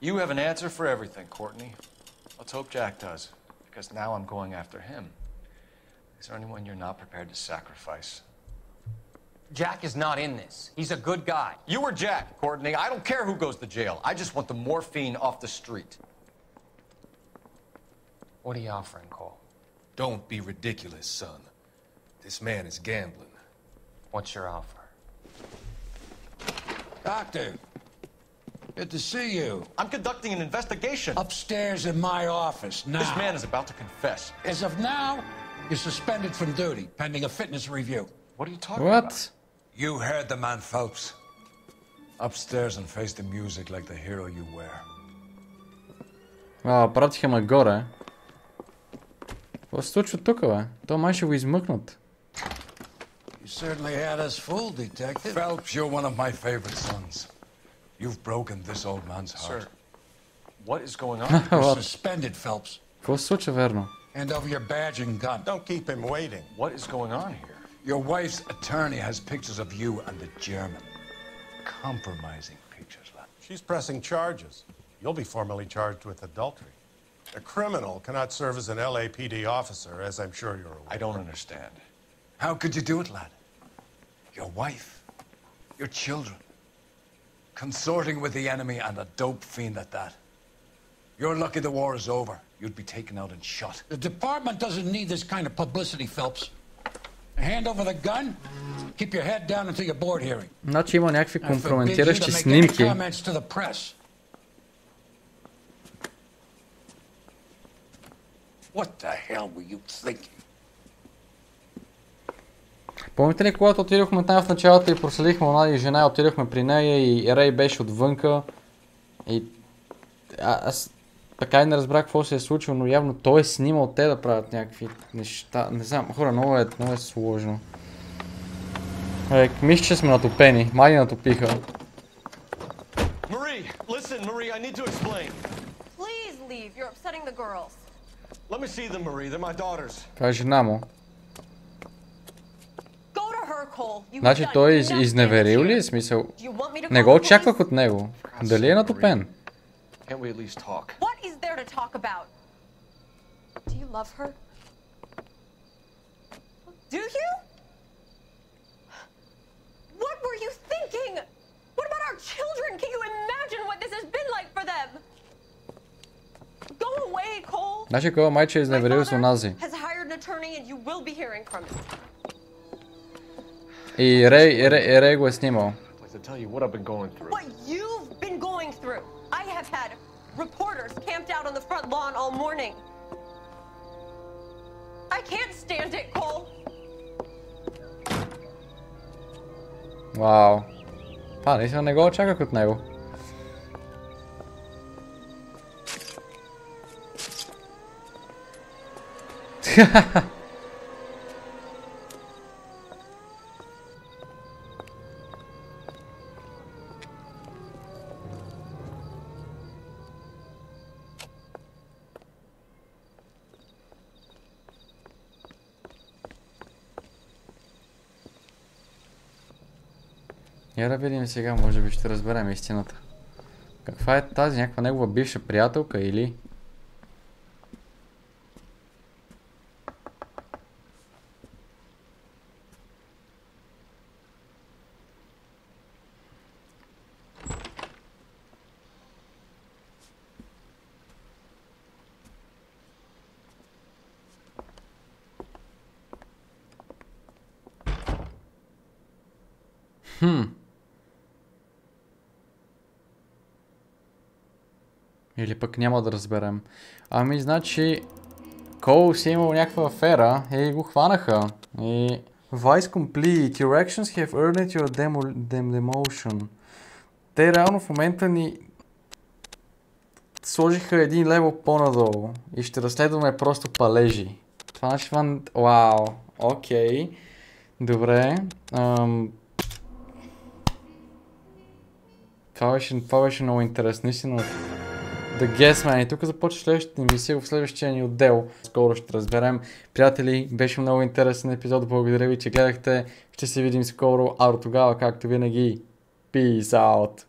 You have an answer for everything, Courtney. Let's hope Jack does, because now I'm going after him. Is there anyone you're not prepared to sacrifice? Jack is not in this. He's a good guy. You were Jack, Courtney. I don't care who goes to jail. I just want the morphine off the street. What are you offering, Cole? Don't be ridiculous, son. This man is gambling. What's your offer? Doctor, good to see you. I'm conducting an investigation. Upstairs in my office, now. This man is about to confess. As of now, you're suspended from duty, pending a fitness review. What are you talking about? You heard the man, Phelps. Upstairs and face the music like the hero you were. Пратиха ме горе. Какво се случва тук, бе? То май ще го измъкнат. You certainly had us fooled, Detective. Phelps, you're one of my favorite sons. You've broken this old man's heart. Sir, What is going on? You're suspended, Phelps. Какво се случва, верно? Hand over your badge and gun. Don't keep him waiting. What is going on here? Your wife's attorney has pictures of you and the German. Compromising pictures, lad. She's pressing charges. You'll be formally charged with adultery. A criminal cannot serve as an LAPD officer, as I'm sure you're aware. I don't understand. How could you do it, lad? Your wife, your children, consorting with the enemy and a dope fiend at that. You're lucky the war is over. You'd be taken out and shot. The department doesn't need this kind of publicity, Phelps. Hand over the gun, keep your head down until your board hearing. Значи има някакви I forbid you компрометиращи to make any снимки. comments to the press. What the hell were you thinking? Помните ли, когато отидохме там в началото и проследихме онази жена, отидохме при нея и Рей беше отвънка и аз така и не разбрах какво се е случило, но явно той е снимал те да правят някакви неща. Не знам, хора, много е сложно. Мисля, че сме натопени. Май натопиха. Marie, listen, Marie, I need to explain. Please leave. You're upsetting the girls. Let me see them, Marie. They're my daughters. Това е жена му. Go to her, Cole. You Значи той е изневерил ли? Смисъл, не го очаквах от него. Дали е натопен? Can't we at least talk? What is there to talk about? Do you love her? Do you? What were you thinking? What about our children? Can you imagine what this has been like for them? Go away, Cole. Значи кога майче е изневерил с онази. Has hired an attorney and you will be hearing from him. И Рей го е снимал. To tell you what I've been going through. What you've been going through. I have had reporters camped out on the front lawn all morning. I can't stand it, Cole. Вау. Това наистина не го очаквах от него. Я да видим сега, може би ще разберем истината. Каква е тази някаква негова бивша приятелка или? Или пък няма да разберем. Ами, значи, Кол си имал някаква афера и го хванаха. И... Vice complete. Your actions have earned your demotion. Те реално в момента ни сложиха един левел по-надолу и ще разследваме просто палежи. Това значи ван... Вау. Окей. Добре. Това беше много интересно. Истина. The Guest Man. И тук започва следващата емисия в следващия ни отдел. Скоро ще разберем. Приятели, беше много интересен епизод. Благодаря ви, че гледахте. Ще се видим скоро. А до тогава, както винаги, peace out!